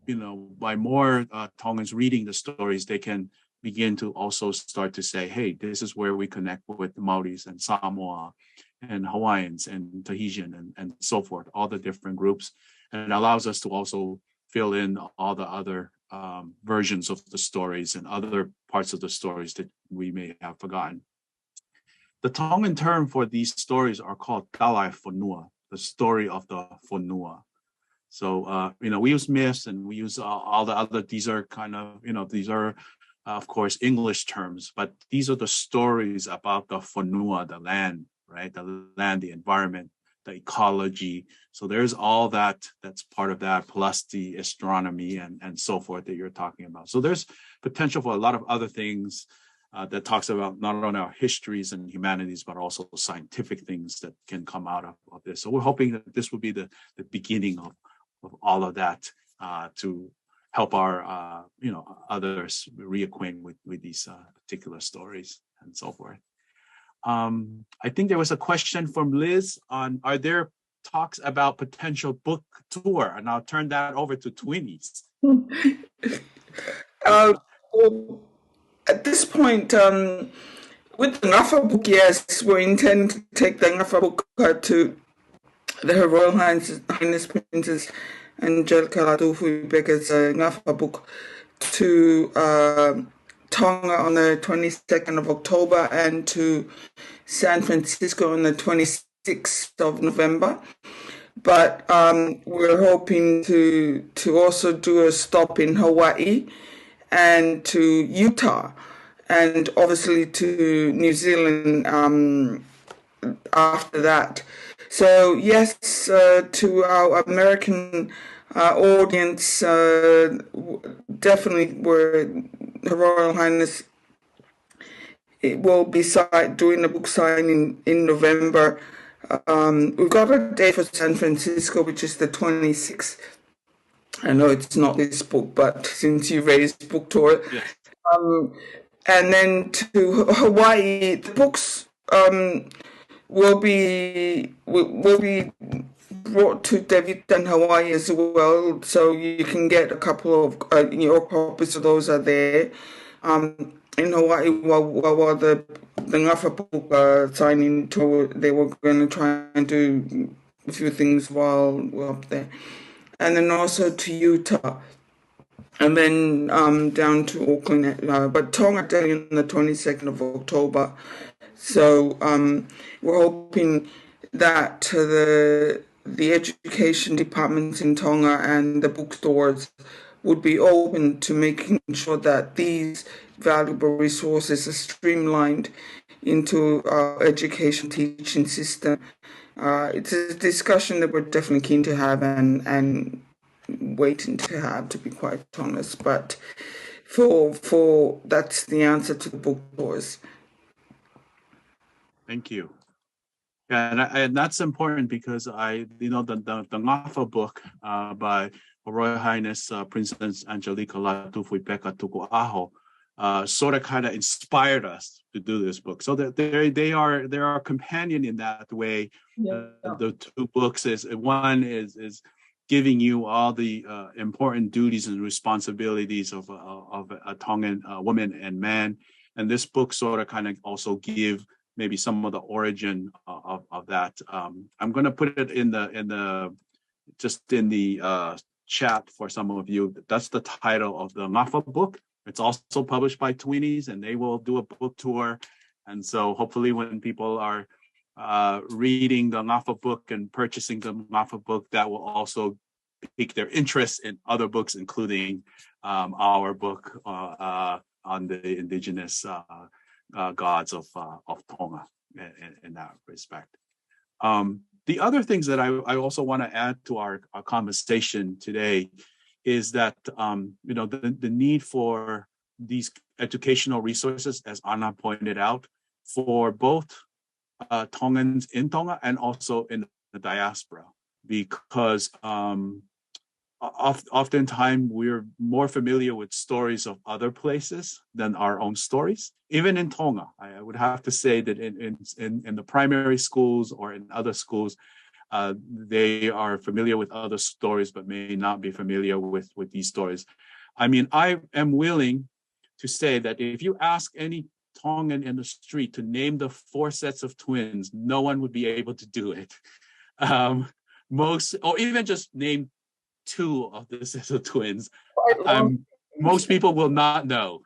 more Tongans reading the stories, they can begin to also start to say, hey, this is where we connect with the Maoris and Samoa and Hawaiians and Tahitian and so forth, all the different groups. And it allows us to also fill in all the other versions of the stories and other parts of the stories that we may have forgotten. The Tongan term for these stories are called Talai Fonua, the story of the Fonua. So, we use myths and we use all the other, these are kind of, these are, of course, English terms, but these are the stories about the Fonua, the land, right? The land, the environment, the ecology. So there's all that that's part of that, plus the astronomy and so forth that you're talking about. So there's potential for a lot of other things that talks about not only our histories and humanities, but also scientific things that can come out of this. So we're hoping that this will be the beginning of all of that to help our, others reacquaint with these particular stories and so forth. I think there was a question from Liz on, are there talks about potential book tour? And I'll turn that over to Twinnies. Well, at this point, with the Ngaahi book, yes, we're intending to take the Ngaahi book to Her Royal Highness Princess Angelica Latoufu-Becker's Ngaahi book to Tonga on the 22nd of October and to San Francisco on the 26th of November. But we're hoping to also do a stop in Hawaii and to Utah and obviously to New Zealand after that. So yes, to our American audience, definitely Her Royal Highness will be doing a book signing in November. We've got a date for San Francisco, which is the 26th. I know it's not this book, but since you raised book tour. Yes. And then to Hawaii, the books will be brought to Tevita in Hawaii as well, so you can get a couple of your copies of those are there. In Hawaii, while the Ngaahi book signing tour, they were going to try and do a few things while we're up there. And then also to Utah, and then down to Auckland, but Tonga Day on the 22nd of October. So we're hoping that the education departments in Tonga and the bookstores would be open to making sure that these valuable resources are streamlined into our education teaching system. It's a discussion that we're definitely keen to have and waiting to have, to be quite honest. But for that's the answer to the book tours. Thank you. Yeah, and that's important because the Ngaahi book by Her Royal Highness Princess Angelica Latoufu-Peka Tuku'aho sort of kind of inspired us to do this book. So that they are a companion in that way. Yeah. The two books one is giving you all the important duties and responsibilities of a Tongan woman and man, and this book sort of kind of also give maybe some of the origin of that. I'm going to put it in the chat for some of you. That's the title of the Ngaahi book. It's also published by Twinnies, and they will do a book tour. And so hopefully when people are reading the Ngaahi book and purchasing the Ngaahi book, that will also pique their interest in other books, including our book on the indigenous gods of Tonga in that respect. The other things that I also want to add to our conversation today is that the need for these educational resources, as Anna pointed out, for both Tongans in Tonga and also in the diaspora, because oftentimes we're more familiar with stories of other places than our own stories. Even in Tonga, I would have to say that in the primary schools or in other schools, they are familiar with other stories, but may not be familiar with these stories. I mean, I am willing to say that if you ask any Tongan in the street to name the 4 sets of twins, no one would be able to do it. Or even just name 2 of the sets of twins. Most people will not know.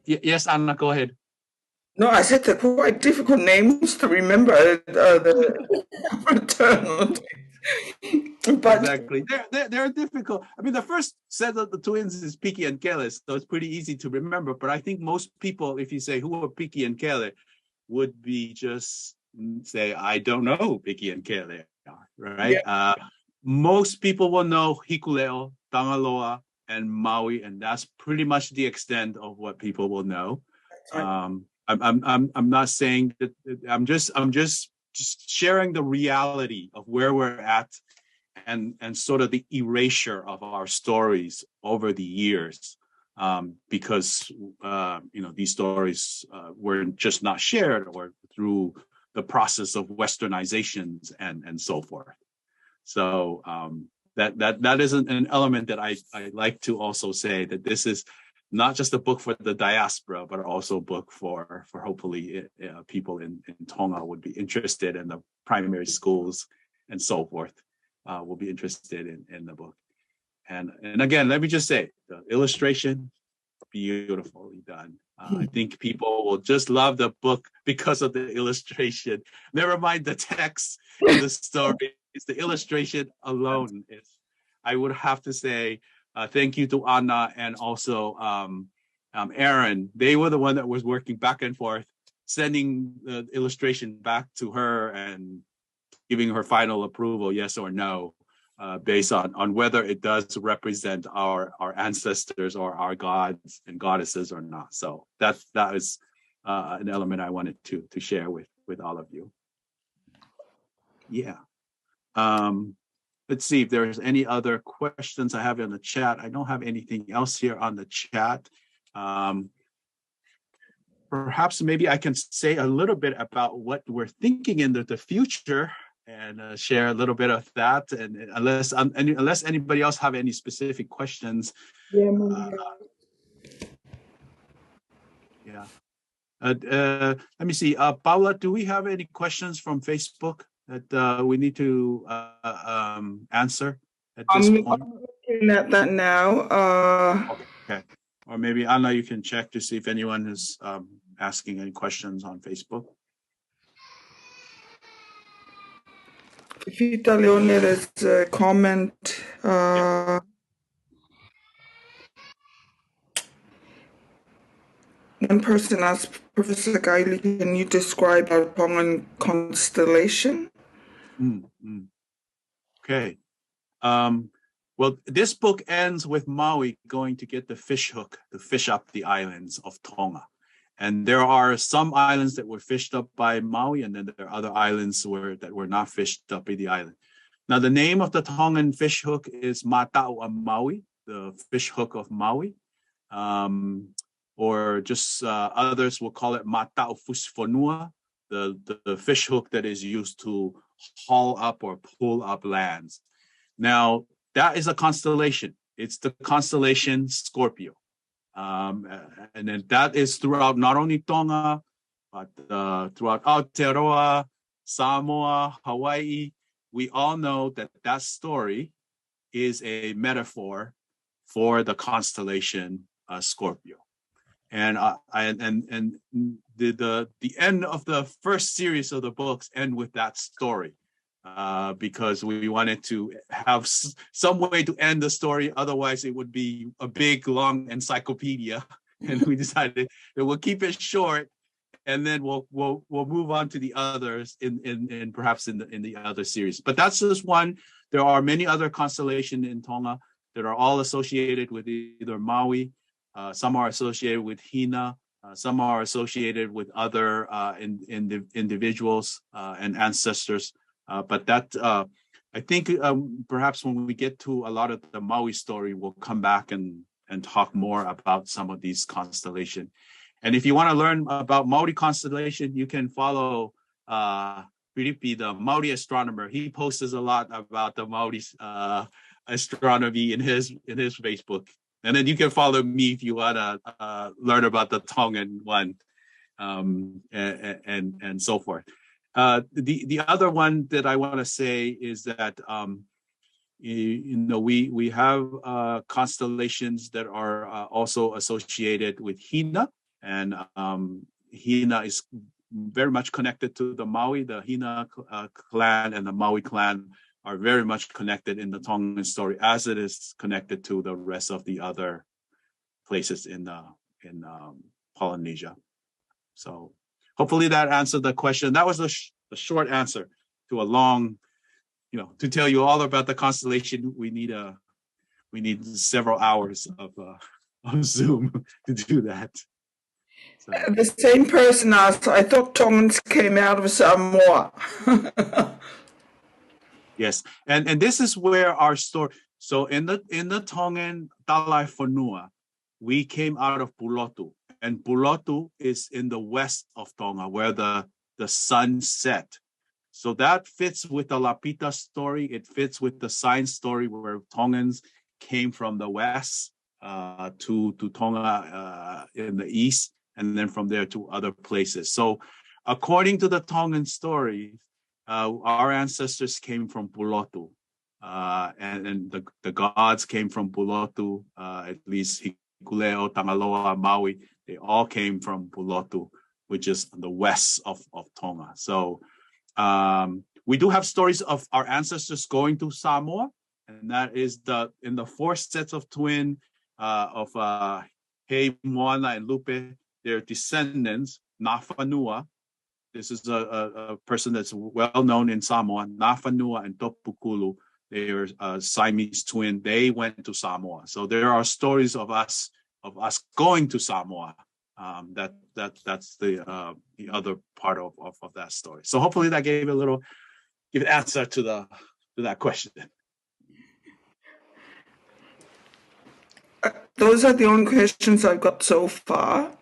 Yes, Anna, go ahead. No, I said they're quite difficult names to remember, the fraternal. But exactly. They're difficult. I mean, the first set of the twins is Piki and Kele, so it's pretty easy to remember. But I think most people, if you say who are Piki and Kele, would be just say, I don't know who Piki and Kele are, right? Yeah. Most people will know Hikuleo, Tangaloa, and Maui, and that's pretty much the extent of what people will know. I'm not saying that. I'm just sharing the reality of where we're at, and sort of the erasure of our stories over the years, because these stories were just not shared, or through the process of westernizations and so forth. So that is an element that I like to also say, that this is not just a book for the diaspora, but also a book for hopefully people in Tonga would be interested in the primary schools and so forth, will be interested in the book. And again, let me just say, the illustration, beautifully done. I think people will just love the book because of the illustration. Never mind the text in the story. It's the illustration alone. I would have to say thank you to Anna and also Aaron. They were the one that was working back and forth, sending the illustration back to her and giving her final approval, yes or no, based on whether it does represent our ancestors or our gods and goddesses or not. So that is an element I wanted to share with all of you. Yeah. Let's see if there's any other questions I have in the chat. I don't have anything else here on the chat. Perhaps maybe I can say a little bit about what we're thinking in the future, and share a little bit of that. And unless anybody else have any specific questions. Yeah. Let me see. Paula, do we have any questions from Facebook that we need to answer at this point? I'm looking at that now. Okay. Or maybe Anna, you can check to see if anyone is asking any questions on Facebook. Tevita Leone, there's a comment. Yeah. One person asked, Professor Gailey, can you describe our Tongan constellation? Okay. Well, this book ends with Maui going to get the fish hook to fish up the islands of Tonga. And there are some islands that were fished up by Maui, and then there are other islands that were not fished up by the island. Now, the name of the Tongan fish hook is Mata'ua Maui, the fish hook of Maui. Or just others will call it Mata'u Tuʻufonua, the fish hook that is used to haul up or pull up lands. Now, that is a constellation. It's the constellation Scorpio. And then that is throughout not only Tonga, but throughout Aotearoa, Samoa, Hawaii. We all know that story is a metaphor for the constellation Scorpio. And the end of the first series of the books end with that story, because we wanted to have some way to end the story. Otherwise, it would be a big, long encyclopedia. And we decided that we'll keep it short, and then we'll move on to the others in perhaps in the other series. But that's just one. There are many other constellations in Tonga that are all associated with either Maui. Some are associated with Hina. Some are associated with other individuals and ancestors. But that, I think perhaps when we get to a lot of the Maui story, we'll come back and talk more about some of these constellations. And if you want to learn about Maori constellation, you can follow Piripi, the Maori astronomer. He posts a lot about the Maori astronomy in his Facebook. And then you can follow me if you want to learn about the Tongan one, and so forth. The other one that I want to say is that we have constellations that are also associated with Hina, and Hina is very much connected to the Maui. The Hina clan and the Maui clan are very much connected in the Tongan story, as it is connected to the rest of the other places in Polynesia. So hopefully that answered the question. That was a short answer to a long, to tell you all about the constellation. We need several hours of Zoom to do that. So. The same person asked, I thought Tongans came out of Samoa. Yes, and this is where our story. So in the Tongan Talaifonua, we came out of Pulotu, and Pulotu is in the west of Tonga, where the sun set. So that fits with the Lapita story. It fits with the sign story, where Tongans came from the west to Tonga in the east, and then from there to other places. So according to the Tongan story, our ancestors came from Pulotu, and the gods came from Pulotu, at least Hikuleo, Tangaloa, Maui, they all came from Pulotu, which is the west of Tonga. So we do have stories of our ancestors going to Samoa, and that is in the 4 sets of twin of Hei, Moana, and Lupe, their descendants, Nafanua. This is a person that's well known in Samoa, Nafanua and Topukulu. They are Siamese twin. They went to Samoa. So there are stories of us going to Samoa. That's the other part of that story. So hopefully that gave an answer to that question. Those are the only questions I've got so far.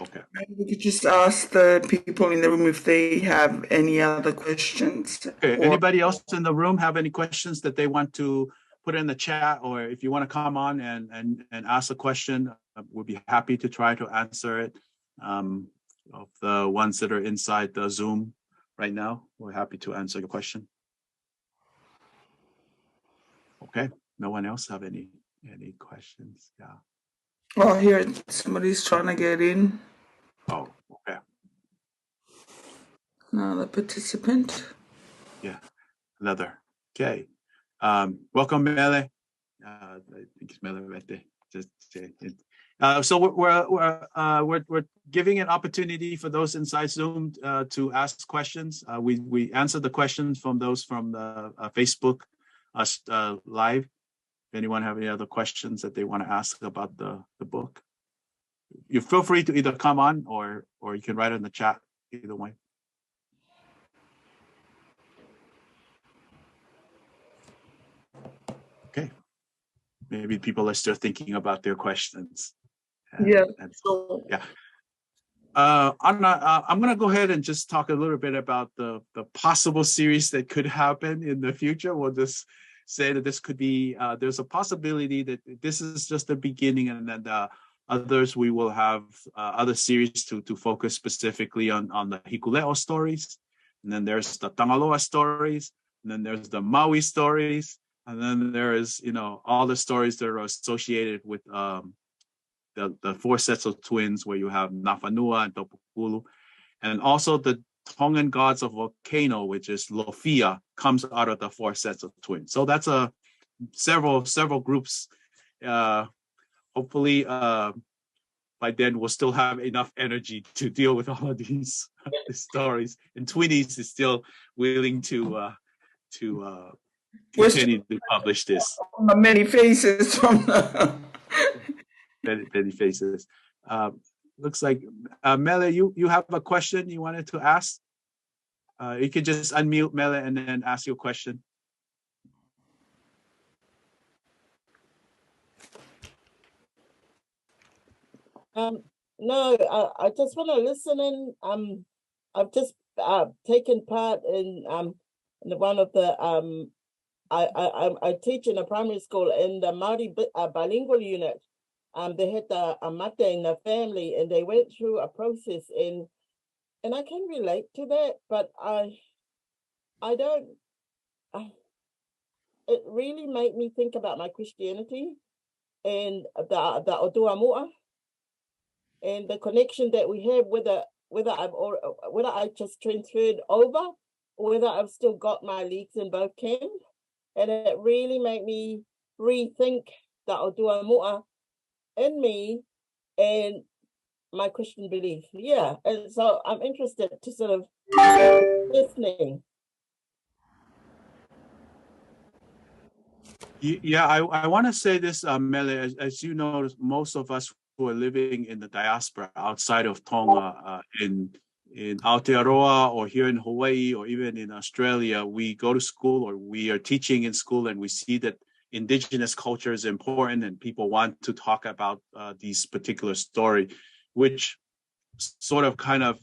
Okay. Maybe we could just ask the people in the room if they have any other questions. Okay. Anybody else in the room have any questions that they want to put in the chat, or if you want to come on and ask a question, we'll be happy to try to answer it. Of the ones that are inside the Zoom right now, we're happy to answer your question. Okay. No one else have any questions? Yeah. Oh, here somebody's trying to get in. Oh, okay. Another participant. Yeah, another. Okay. Welcome, Mele. I think it's Mele right there. So we're giving an opportunity for those inside Zoom to ask questions. We answer the questions from those from the Facebook live. If anyone have any other questions that they want to ask about the book, you feel free to either come on or you can write in the chat, either way. Okay. Maybe people are still thinking about their questions. Yeah. Yeah. I'm going to go ahead and just talk a little bit about the possible series that could happen in the future. We'll just say that this could be, there's a possibility that this is just the beginning, and then others we will have other series to focus specifically on the Hikuleo stories. And then there's the Tangaloa stories, and then there's the Maui stories, and then there is, all the stories that are associated with the four sets of twins where you have Nafanua and Topukulu, and also the Tongan gods of volcano, which is Lofia, comes out of the four sets of twins. So that's several groups. Hopefully, by then we'll still have enough energy to deal with all of these stories. And Twinnies is still willing to continue to publish this. Many faces from many faces. Looks like Mele, you have a question you wanted to ask. You can just unmute Mele and then ask your question. No, I just want to listen in. I've just taken part in one of the I teach in a primary school in the Māori bilingual unit. They had the mate in the family, and they went through a process, and I can relate to that, but I don't. It really made me think about my Christianity and the Otua Mua, and the connection that we have, whether I just transferred over, or whether I've still got my legs in both camps, and it really made me rethink the Otua Mua in me and my Christian belief. Yeah, and so I'm interested to sort of listening. Yeah, I want to say this, Mele, as you know, most of us who are living in the diaspora outside of Tonga, in Aotearoa or here in Hawaii or even in Australia, we go to school or we are teaching in school, and we see that Indigenous culture is important and people want to talk about these particular story, which sort of kind of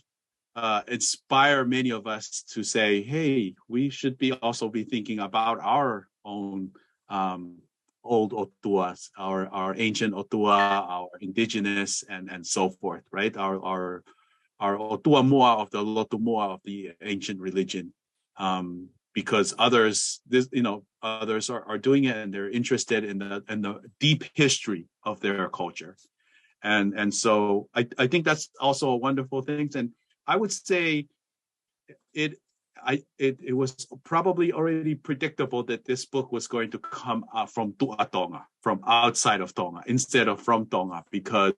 inspire many of us to say, hey, we should also be thinking about our own old Otuas, our ancient Otua, our Indigenous, and so forth, right? Our Otua Mua of the Lotu Mua of the ancient religion. Because others are doing it, and they're interested in the deep history of their culture, and so I think that's also a wonderful thing. And I would say it was probably already predictable that this book was going to come from Tonga, from outside of Tonga, instead of from Tonga, because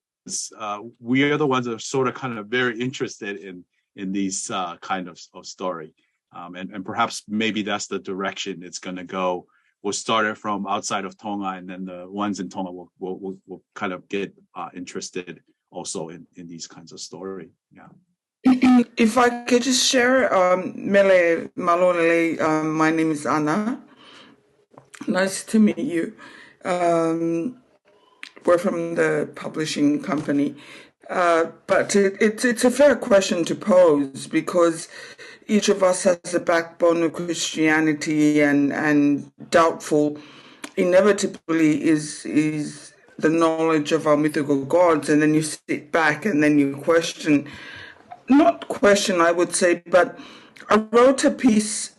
we are the ones that are sort of kind of very interested in these kind of story. And perhaps maybe that's the direction it's going to go. We'll start it from outside of Tonga, and then the ones in Tonga will kind of get interested also in these kinds of story. Yeah. If I could just share, Mele Malolele, my name is Anna. Nice to meet you. We're from the publishing company. But it's a fair question to pose, because each of us has a backbone of Christianity, and doubtful inevitably is the knowledge of our mythical gods. And then you sit back and then you question, not question, I would say, but I wrote a piece,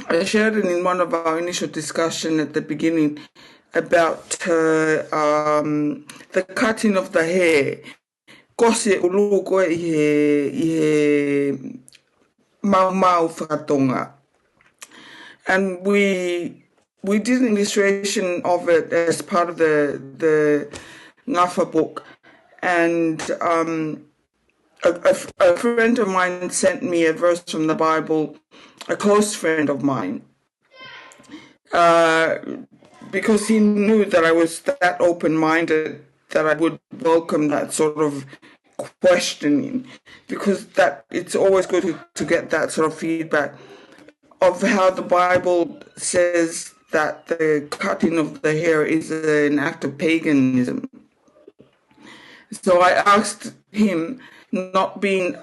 I shared it in one of our initial discussion at the beginning about the cutting of the hair. Kose ulu koe i he mau whakatonga. And we did an illustration of it as part of the Ngafa book. And a friend of mine sent me a verse from the Bible, a close friend of mine, because he knew that I was that open-minded that I would welcome that sort of questioning, because that it's always good to get that sort of feedback of how the Bible says that the cutting of the hair is an act of paganism. So I asked him, not being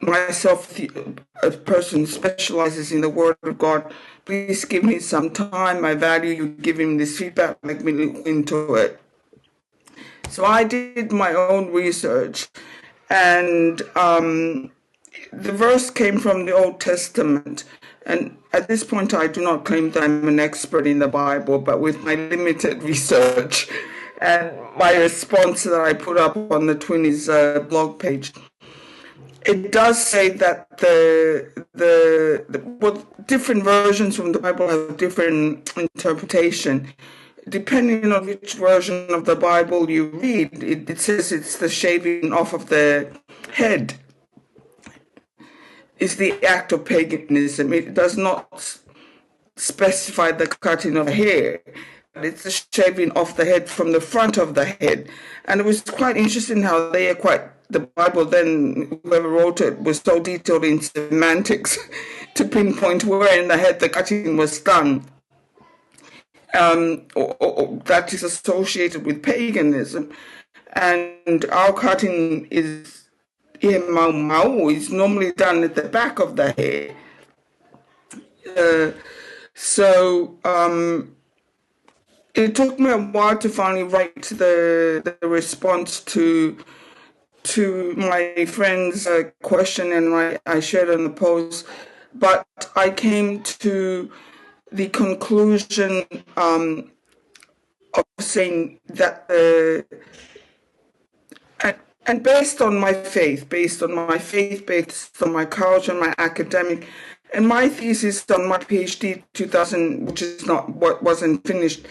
myself a person who specializes in the Word of God, please give me some time. I value you giving this feedback, let me look into it. So I did my own research, and the verse came from the Old Testament. And at this point, I do not claim that I'm an expert in the Bible, but with my limited research and my response that I put up on the Twinnies blog page. It does say that different versions from the Bible have different interpretation. Depending on which version of the Bible you read, it says it's the shaving off of the head is the act of paganism. It does not specify the cutting of hair. It's the shaving off the head from the front of the head. And it was quite interesting how the Bible then, whoever wrote it, was so detailed in semantics to pinpoint where in the head the cutting was done. Or that is associated with paganism. And our cutting is normally done at the back of the hair. It took me a while to finally write the response to my friend's question, and I shared on the post. But I came to the conclusion of saying that and based on my faith, based on my culture, my academic, and my thesis on my PhD 2000, which is not what wasn't finished,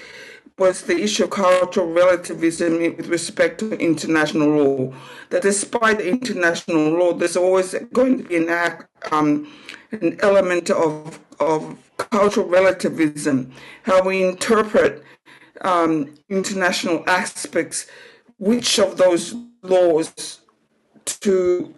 was the issue of cultural relativism with respect to international law. That despite international law, there's always going to be an element of cultural relativism, how we interpret international aspects, which of those laws to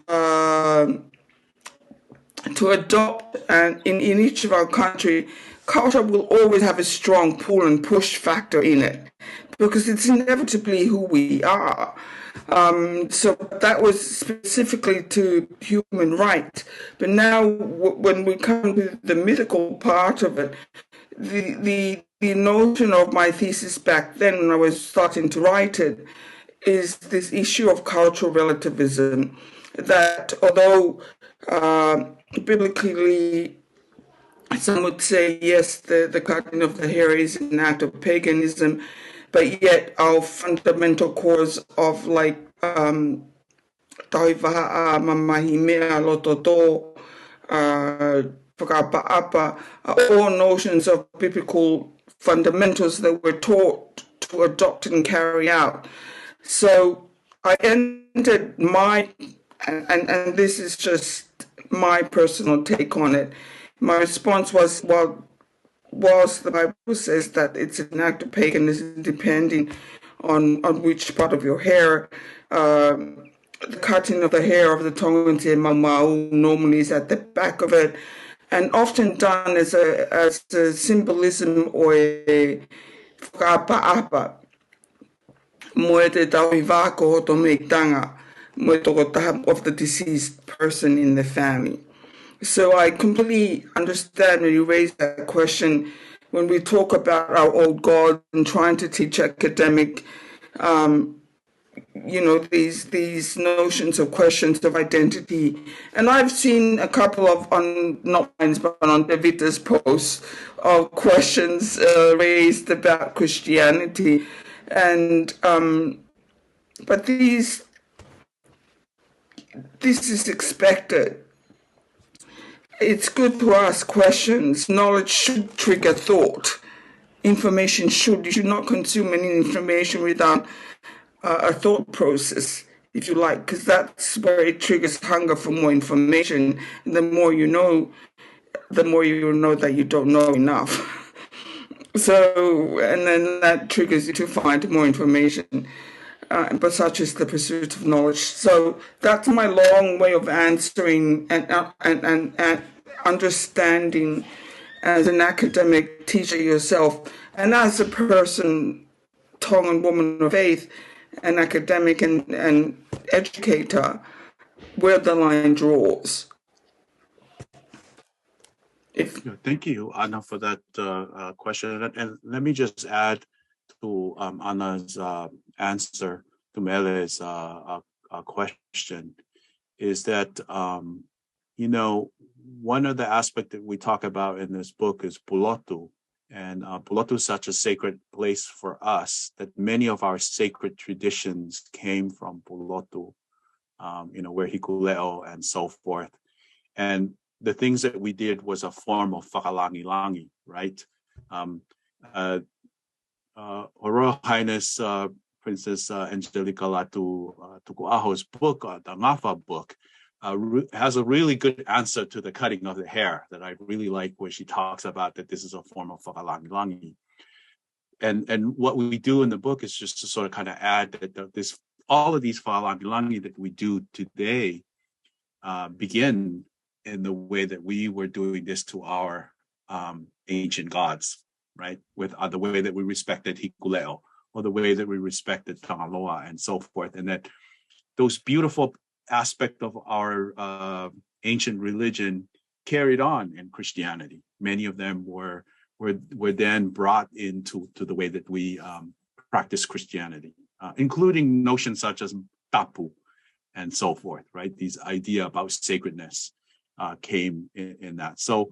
adopt, and in each of our country, culture will always have a strong pull and push factor in it because it's inevitably who we are. So that was specifically to human rights. But now when we come to the mythical part of it, the notion of my thesis back then when I was starting to write it is this issue of cultural relativism, that although biblically some would say, yes, the cutting of the hair is an act of paganism, but yet our fundamental cause of like tauivaha'a, mamahimea, lototo, whakapa'apa, are all notions of biblical fundamentals that we're taught to adopt and carry out. So I ended and this is just my personal take on it. My response was, well, whilst the Bible says that it's an act of paganism depending on which part of your hair, the cutting of the hair of the Tongans and Mau normally is at the back of it, and often done as a symbolism or a whakapa'apa. Of the deceased person in the family. So I completely understand when you raise that question when we talk about our old gods and trying to teach academic, these notions of questions of identity. And I've seen a couple of, not mine, but on Tevita's posts, of questions raised about Christianity. And but this is expected. It's good to ask questions. Knowledge should trigger thought. You should not consume any information without a thought process, if you like, because that's where it triggers hunger for more information. And the more you know that you don't know enough. So, and then that triggers you to find more information. But such is the pursuit of knowledge. So that's my long way of answering and understanding as an academic teacher yourself, and as a person, Tongan woman of faith, an academic and educator, where the line draws. Thank you, Anna, for that question. And let me just add to Anna's answer to Mele's question, is that, one of the aspects that we talk about in this book is pulotu. And Pulotu is such a sacred place for us that many of our sacred traditions came from Pulotu, where hikuleo and so forth. And the things that we did was a form of whakalangi-langi, right? Her Royal Highness Princess Angelica Latu Tukuaho's book, the Ngafa book, has a really good answer to the cutting of the hair that I really like, where she talks about that this is a form of whakalangi-langi. And what we do in the book is just to sort of kind of add that all of these whakalangi-langi that we do today begin in the way that we were doing this to our ancient gods, right? With the way that we respected hikuleo, or the way that we respected Tangaloa and so forth. And that those beautiful aspects of our ancient religion carried on in Christianity. Many of them were then brought into the way that we practice Christianity, including notions such as tapu and so forth, right? These idea about sacredness came in that. So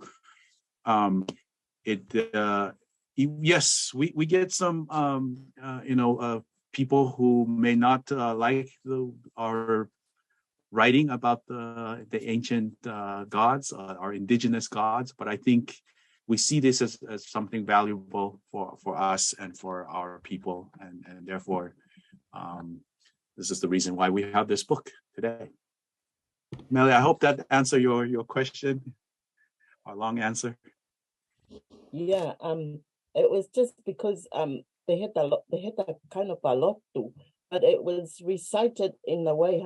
yes, we get some people who may not like our writing about the ancient gods, our indigenous gods, but I think we see this as something valuable for us and for our people, and therefore this is the reason why we have this book today. Melly, I hope that answered your question, our long answer. Yeah, it was just because they had a kind of a lot to, but it was recited in a way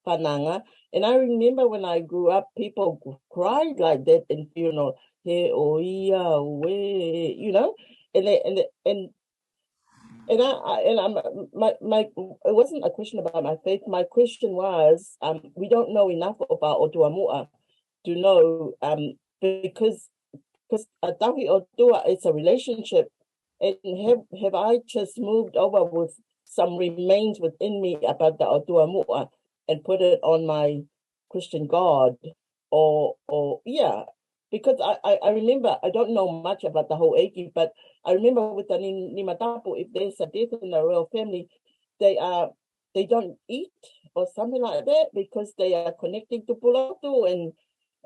pananga. And I remember when I grew up, people cried like that in funeral, hey, oh yeah, way, and it wasn't a question about my faith. My question was, we don't know enough about Otuamua to know, because Ngaahi ʻotua is a relationship, and have I just moved over with some remains within me about the Otuamua and put it on my Christian God, or yeah, because I remember, I don't know much about the whole Eiki, but I remember with the Nimatapu, if there's a death in the royal family, they don't eat or something like that because they are connecting to Pulotu,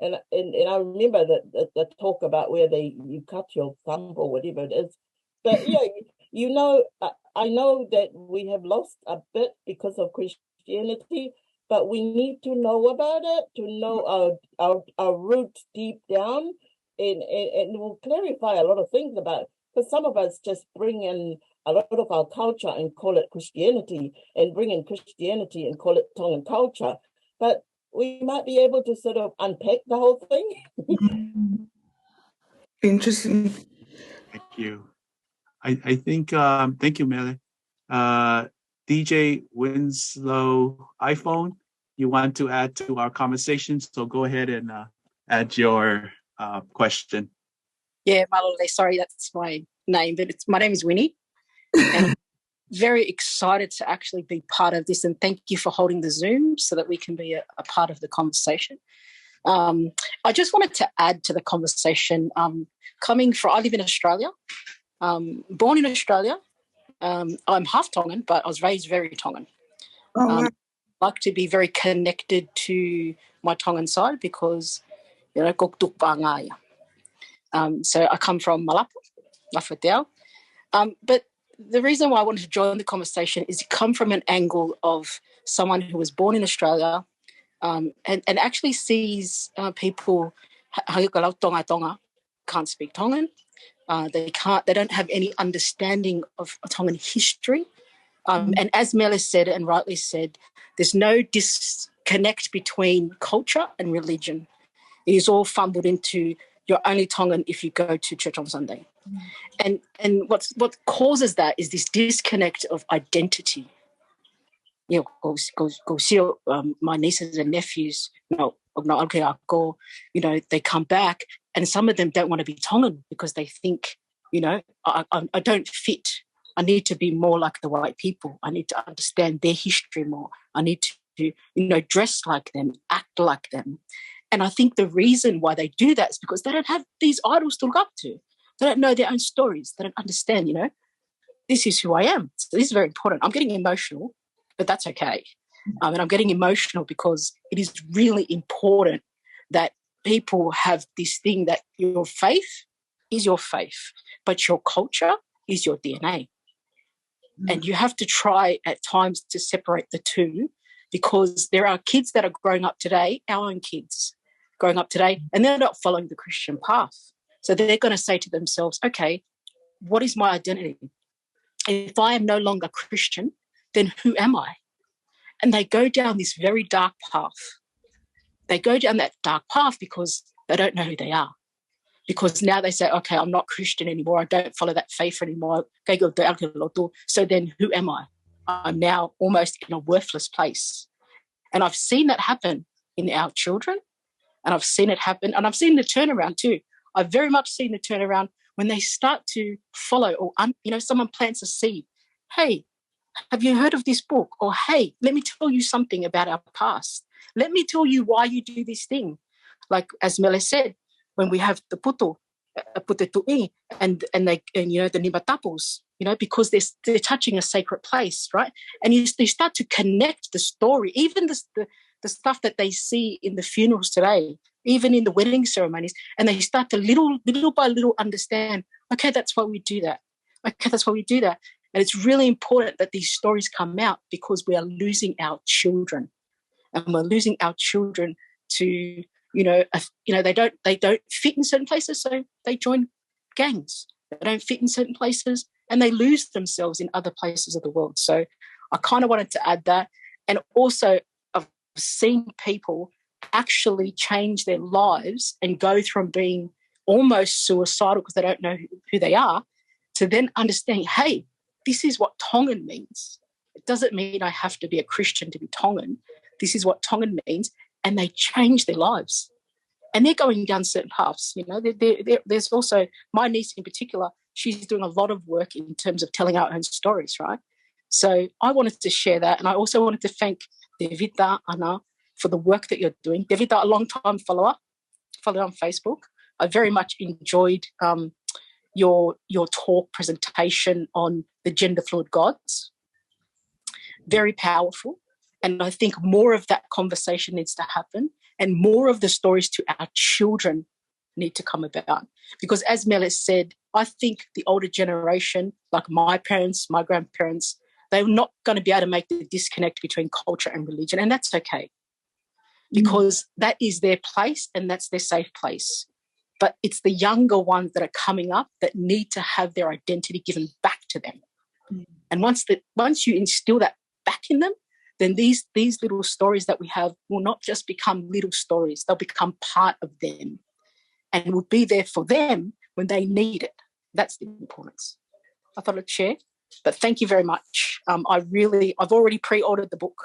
and I remember the talk about where you cut your thumb or whatever it is. But yeah, I know that we have lost a bit because of Christianity, but we need to know about it, to know our roots deep down, and will clarify a lot of things about it. Because some of us just bring in a lot of our culture and call it Christianity, and bring in Christianity and call it Tongan culture. But we might be able to sort of unpack the whole thing. Interesting. Thank you. I think, thank you, Mele. DJ Winslow iPhone, you want to add to our conversation, so go ahead and add your question. Yeah, Malole, sorry, that's my name, but my name is Winnie, and I'm very excited to actually be part of this, and thank you for holding the Zoom so that we can be a part of the conversation. I just wanted to add to the conversation, I live in Australia, born in Australia. I'm half Tongan, but I was raised very Tongan. I like to be very connected to my Tongan side because, koktuk pangaya. So I come from Malapu, Lafadel. But the reason why I wanted to join the conversation is to come from an angle of someone who was born in Australia, and actually sees people can't speak Tongan. They don't have any understanding of Tongan history. And as Melis said, and rightly said, there's no disconnect between culture and religion. It is all fumbled into you're only Tongan if you go to church on Sunday. And what causes that is this disconnect of identity. Go see my nieces and nephews, they come back, and some of them don't want to be Tongan because they think, I don't fit. I need to be more like the white people. I need to understand their history more. I need to, dress like them, act like them. And I think the reason why they do that is because they don't have these idols to look up to. They don't know their own stories. They don't understand, this is who I am. So this is very important. I'm getting emotional, but that's okay. And I'm getting emotional because it is really important that people have this thing that your faith is your faith, but your culture is your DNA. And you have to try at times to separate the two, because there are kids that are growing up today, our own kids growing up today, and they're not following the Christian path. So they're going to say to themselves, okay, what is my identity? If I am no longer Christian, then who am I? And they go down this very dark path. They go down that dark path because they don't know who they are. Because now they say, okay, I'm not Christian anymore. I don't follow that faith anymore. So then who am I? I'm now almost in a worthless place. And I've seen that happen in our children, and I've seen it happen, and I've seen the turnaround too. I've very much seen the turnaround when they start to follow, or someone plants a seed. Hey, have you heard of this book? Or hey, let me tell you something about our past. Let me tell you why you do this thing. Like as Mele said, when we have the puto tu'i, and the nimatapos, because they're touching a sacred place, right? And they start to connect the story, even the stuff that they see in the funerals today, even in the wedding ceremonies, and they start to little by little understand, okay, that's why we do that. Okay, that's why we do that. And it's really important that these stories come out, because we are losing our children. And we're losing our children to, they don't fit in certain places, so they join gangs. They don't fit in certain places, and they lose themselves in other places of the world. So I kind of wanted to add that. And also I've seen people actually change their lives and go from being almost suicidal because they don't know who they are, to then understanding, hey, this is what Tongan means. It doesn't mean I have to be a Christian to be Tongan. This is what Tongan means. And they change their lives. And they're going down certain paths. There's also my niece in particular. She's doing a lot of work in terms of telling our own stories, right? So I wanted to share that. And I also wanted to thank Tevita, Anna, for the work that you're doing. Tevita, a long-time follower, followed on Facebook. I very much enjoyed your talk presentation on the gender fluid gods. Very powerful. And I think more of that conversation needs to happen, and more of the stories to our children need to come about. Because as Mel has said, I think the older generation, like my parents, my grandparents, they're not going to be able to make the disconnect between culture and religion. And that's okay, because that is their place and that's their safe place. But it's the younger ones that are coming up that need to have their identity given back to them. And once you instill that back in them, then these little stories that we have will not just become little stories. They'll become part of them and will be there for them when they need it. That's the importance. I thought I'd share. But thank you very much. I've already pre-ordered the book.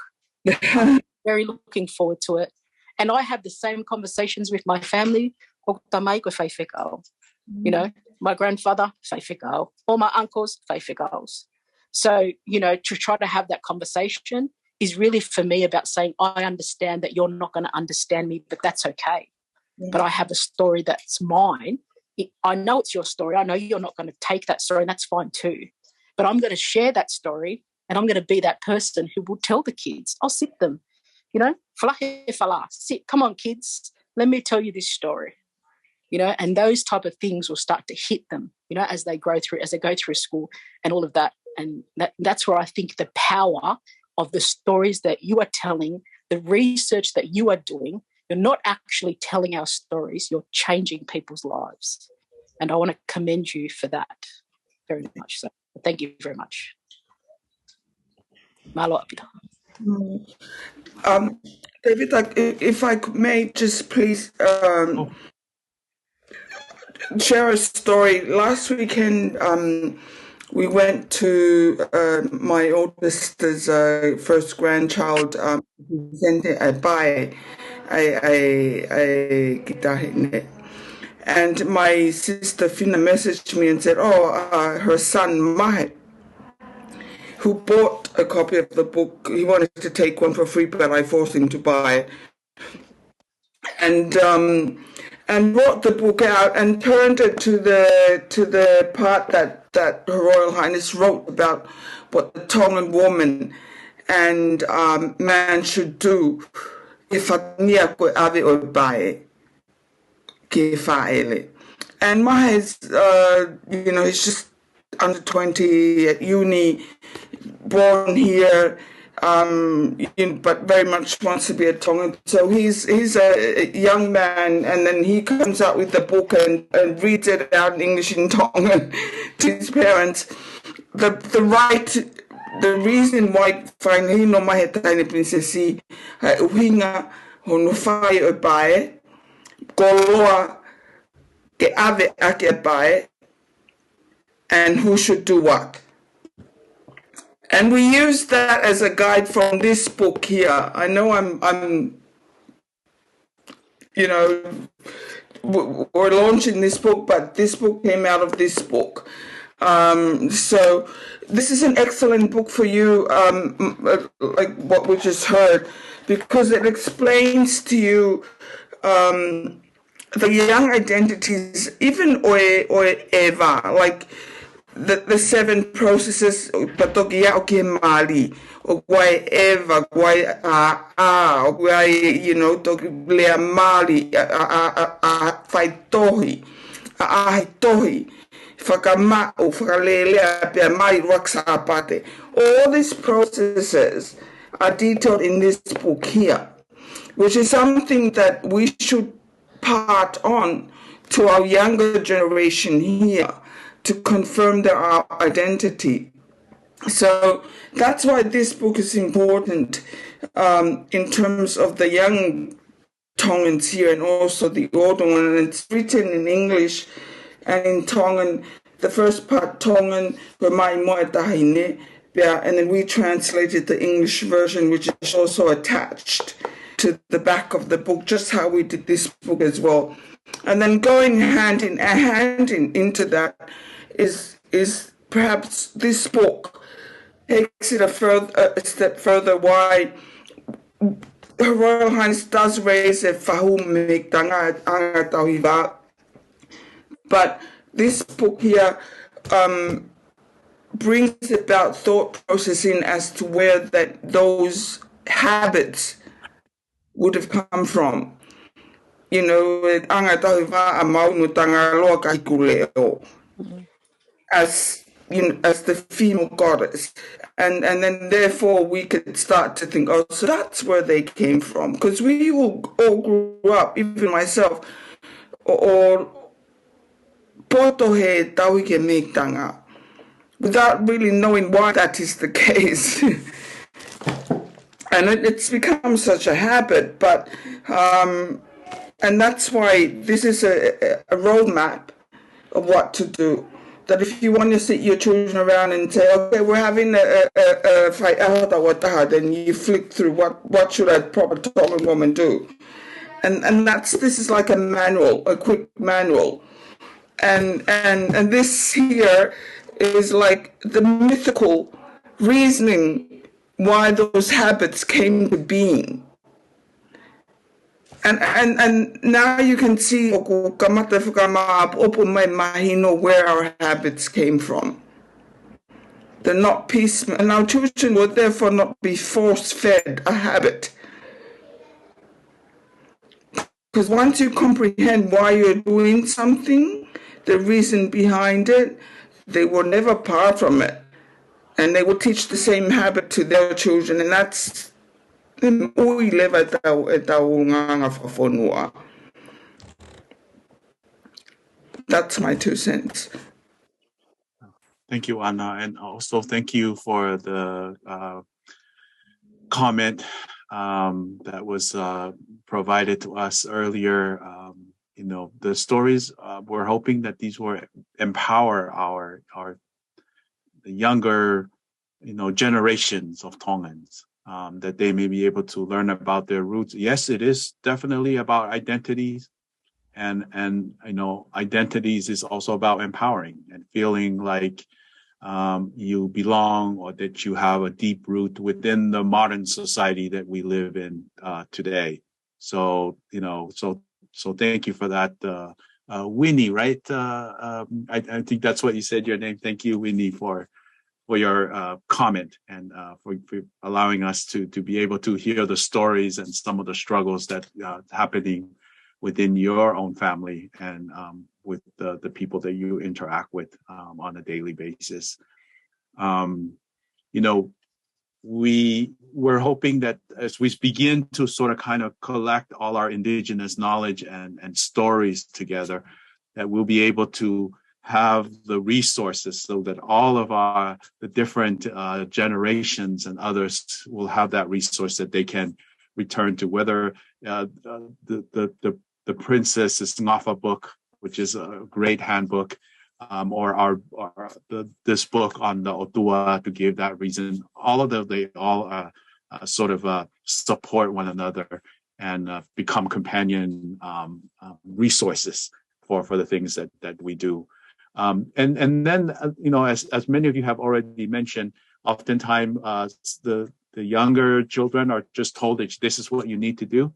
I'm very looking forward to it. And I have the same conversations with my family. My grandfather, all my uncles, So, to try to have that conversation is really for me about saying, I understand that you're not going to understand me, but that's okay. Yeah. But I have a story that's mine. I know it's your story. I know you're not going to take that story, and that's fine too. But I'm going to share that story, and I'm going to be that person who will tell the kids. I'll sit them, sit, come on kids, let me tell you this story. And those type of things will start to hit them, as they go through school and all of that. And that's where I think the power of the stories that you are telling, the research that you are doing, you're not actually telling our stories, you're changing people's lives. And I want to commend you for that very much. So thank you very much. Malo apita. David, if I may just please share a story. Last weekend, we went to my oldest sister's first grandchild, and my sister Fina messaged me and said, her son Mahet, who bought a copy of the book, he wanted to take one for free, but I forced him to buy it. and wrote the book out and turned it to the part that Her Royal Highness wrote about what the Tongan woman and man should do if nia ko ave o bae ke faele. And Maha is, he's just under 20 at uni, born here, but very much wants to be a Tongan. So he's a young man, and then he comes out with the book and reads it out in English in Tongan to his parents. The reason why finally no mahe taine princesi uhinga hono fai o bae koloa ke ave ake bae and who should do what. And we use that as a guide from this book here. I know we're launching this book, but this book came out of this book. So this is an excellent book for you, like what we just heard, because it explains to you the young identities, even oe eva, like the 7 processes, patokia o ke mali, o guai eva, guai o guai, to lea mali, fai tohi, ai tohi, whakamau, whakalelea, pia mai raksa apate. All these processes are detailed in this book here, which is something that we should part on to our younger generation here to confirm their identity. So that's why this book is important in terms of the young Tongans here and also the older one. And it's written in English and in Tongan. The first part Tongan, and then we translated the English version, which is also attached to the back of the book, just how we did this book as well. And then going hand in hand into that is perhaps this book takes it a step further, why Her Royal Highness does raise a whahume tanga anga tauhiwa. But this book here brings about thought processing as to where those habits would have come from. Anga tauhiwa a maunu tanga loa kaikuleo. As the female goddess, and then therefore we could start to think, oh, so that's where they came from, because we all grew up, even myself, or potohe tauike mektanga, without really knowing why that is the case. And it's become such a habit, but and that's why this is a roadmap of what to do. That if you want to sit your children around and say, okay, we're having a fight, then you flick through what should a proper Tongan woman do, and this is like a manual, a quick manual, and this here is like the mythical reasoning why those habits came to being. And now you can see where our habits came from. They're not piecemeal, and our children will therefore not be force-fed a habit. Because once you comprehend why you're doing something, the reason behind it, they will never part from it. And they will teach the same habit to their children, and that's That's my 2 cents. Thank you, Anna, and also thank you for the comment that was provided to us earlier. The stories, we're hoping that these will empower the younger, generations of Tongans. That they may be able to learn about their roots. Yes, it is definitely about identities, and identities is also about empowering and feeling like you belong, or that you have a deep root within the modern society that we live in today. So, so thank you for that. Winnie, right? I think that's what you said your name. Thank you, Winnie, for your comment and for allowing us to be able to hear the stories and some of the struggles that happening within your own family and with the people that you interact with on a daily basis. We're hoping that as we begin to sort of kind of collect all our Indigenous knowledge and stories together, that we'll be able to have the resources so that all of the different generations and others will have that resource that they can return to, whether the Princess's Ngafa book, which is a great handbook, or this book on the Otua to give that reason. All of them, they all sort of support one another and become companion resources for the things that we do. And then as many of you have already mentioned, oftentimes the younger children are just told that this is what you need to do.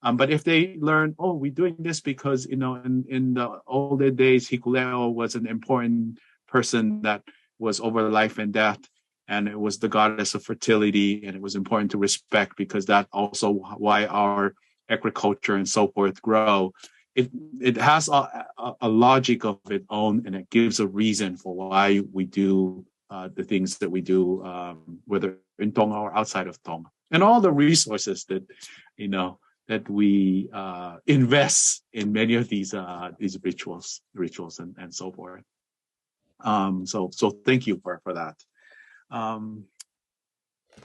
But if they learn, we're doing this because, in the older days, Hikuleo was an important person that was over life and death, and it was the goddess of fertility, and it was important to respect because that also why our agriculture and so forth grow. It has a logic of its own, and it gives a reason for why we do the things that we do, whether in Tonga or outside of Tonga, and all the resources that that we invest in many of these rituals and so forth. So thank you for that.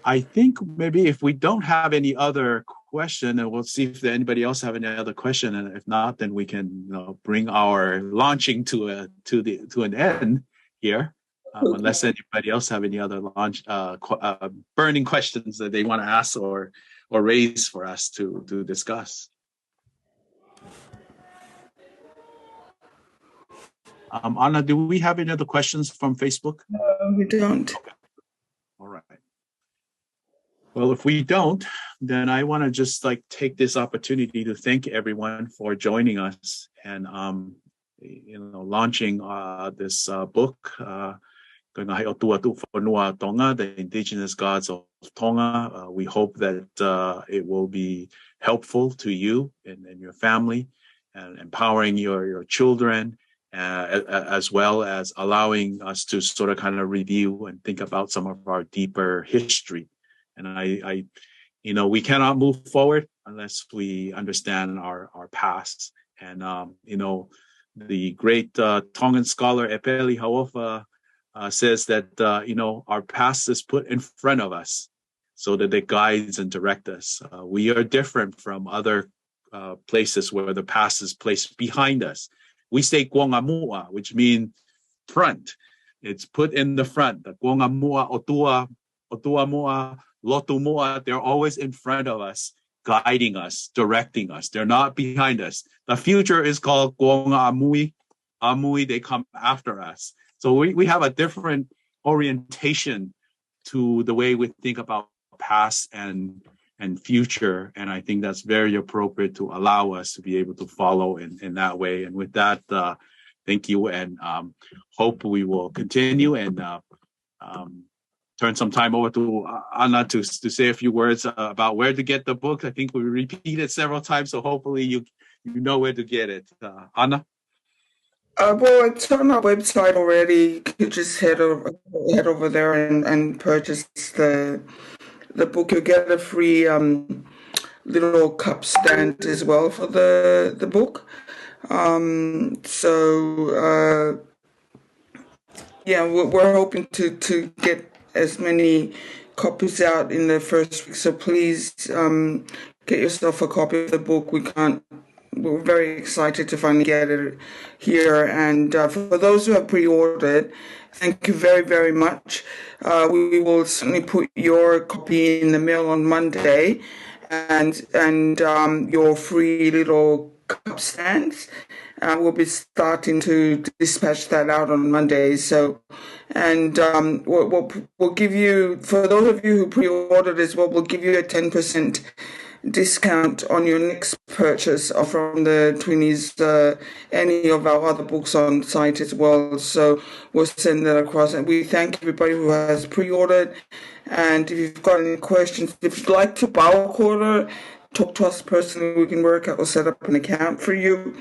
I think maybe if we don't have any other question, and we'll see if anybody else have any other question, and if not, then we can bring our launching to an end here. Unless anybody else have any other burning questions that they want to ask or raise for us to discuss. Anna, do we have any other questions from Facebook? We don't. Okay. All right. Well, if we don't, then I want to just take this opportunity to thank everyone for joining us and launching this book, Ngaahi ʻotua Tuʻufonua Tonga, the Indigenous Gods of Tonga. We hope that it will be helpful to you and your family, and empowering your children, as well as allowing us to sort of kind of review and think about some of our deeper history. And we cannot move forward unless we understand our past. And the great Tongan scholar Epeli Hauofa says that our past is put in front of us so that it guides and directs us. We are different from other places where the past is placed behind us. We say kuongamua, which means front. It's put in the front. The kuongamua, otua mua, lotu mua, they're always in front of us, guiding us, directing us. They're not behind us. The future is called kuongamui. Amui, they come after us. So we have a different orientation to the way we think about past and future. And I think that's very appropriate to allow us to be able to follow in that way. And with that, thank you, and hope we will continue and turn some time over to Anna to say a few words about where to get the book. I think we repeated several times, so hopefully you know where to get it. Anna? Well, it's on our website already. You could just head over there and purchase the book. You'll get a free little cup stand as well for the book. We're hoping to get as many copies out in the first week. So please get yourself a copy of the book. We're very excited to finally get it here. And for those who have pre-ordered, thank you very, very much. We will certainly put your copy in the mail on Monday, and your free little cup stands. We'll be starting to dispatch that out on Monday. So, and we'll give you, for those of you who pre-ordered as well, we'll give you a 10% discount on your next purchase from the Twinnies, any of our other books on site as well. So we'll send that across. And we thank everybody who has pre-ordered. And if you've got any questions, if you'd like to bulk order, talk to us personally. We can work out or set up an account for you.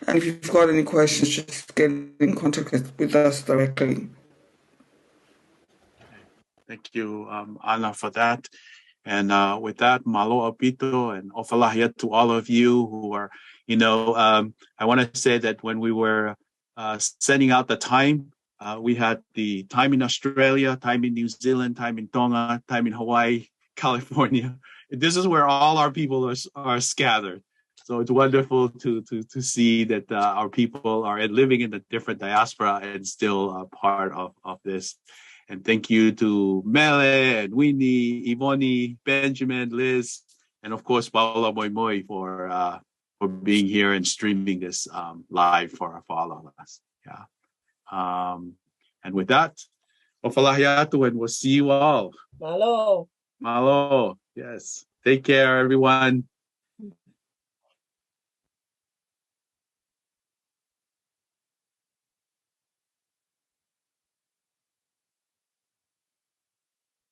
And if you've got any questions, just get in contact with us directly. Thank you, Ana, for that. And with that, malo apito and ofalahia to all of you who are, I want to say that when we were sending out the time, we had the time in Australia, time in New Zealand, time in Tonga, time in Hawaii, California. This is where all our people are scattered. So it's wonderful to see that our people are living in the different diaspora and still a part of this. And thank you to Mele and Winnie, Ivoni, Benjamin, Liz, and of course Paula Moimoy for being here and streaming this live for all of us. Yeah. And with that, ofalahiatu, and we'll see you all. Malo. Malo. Yes. Take care, everyone.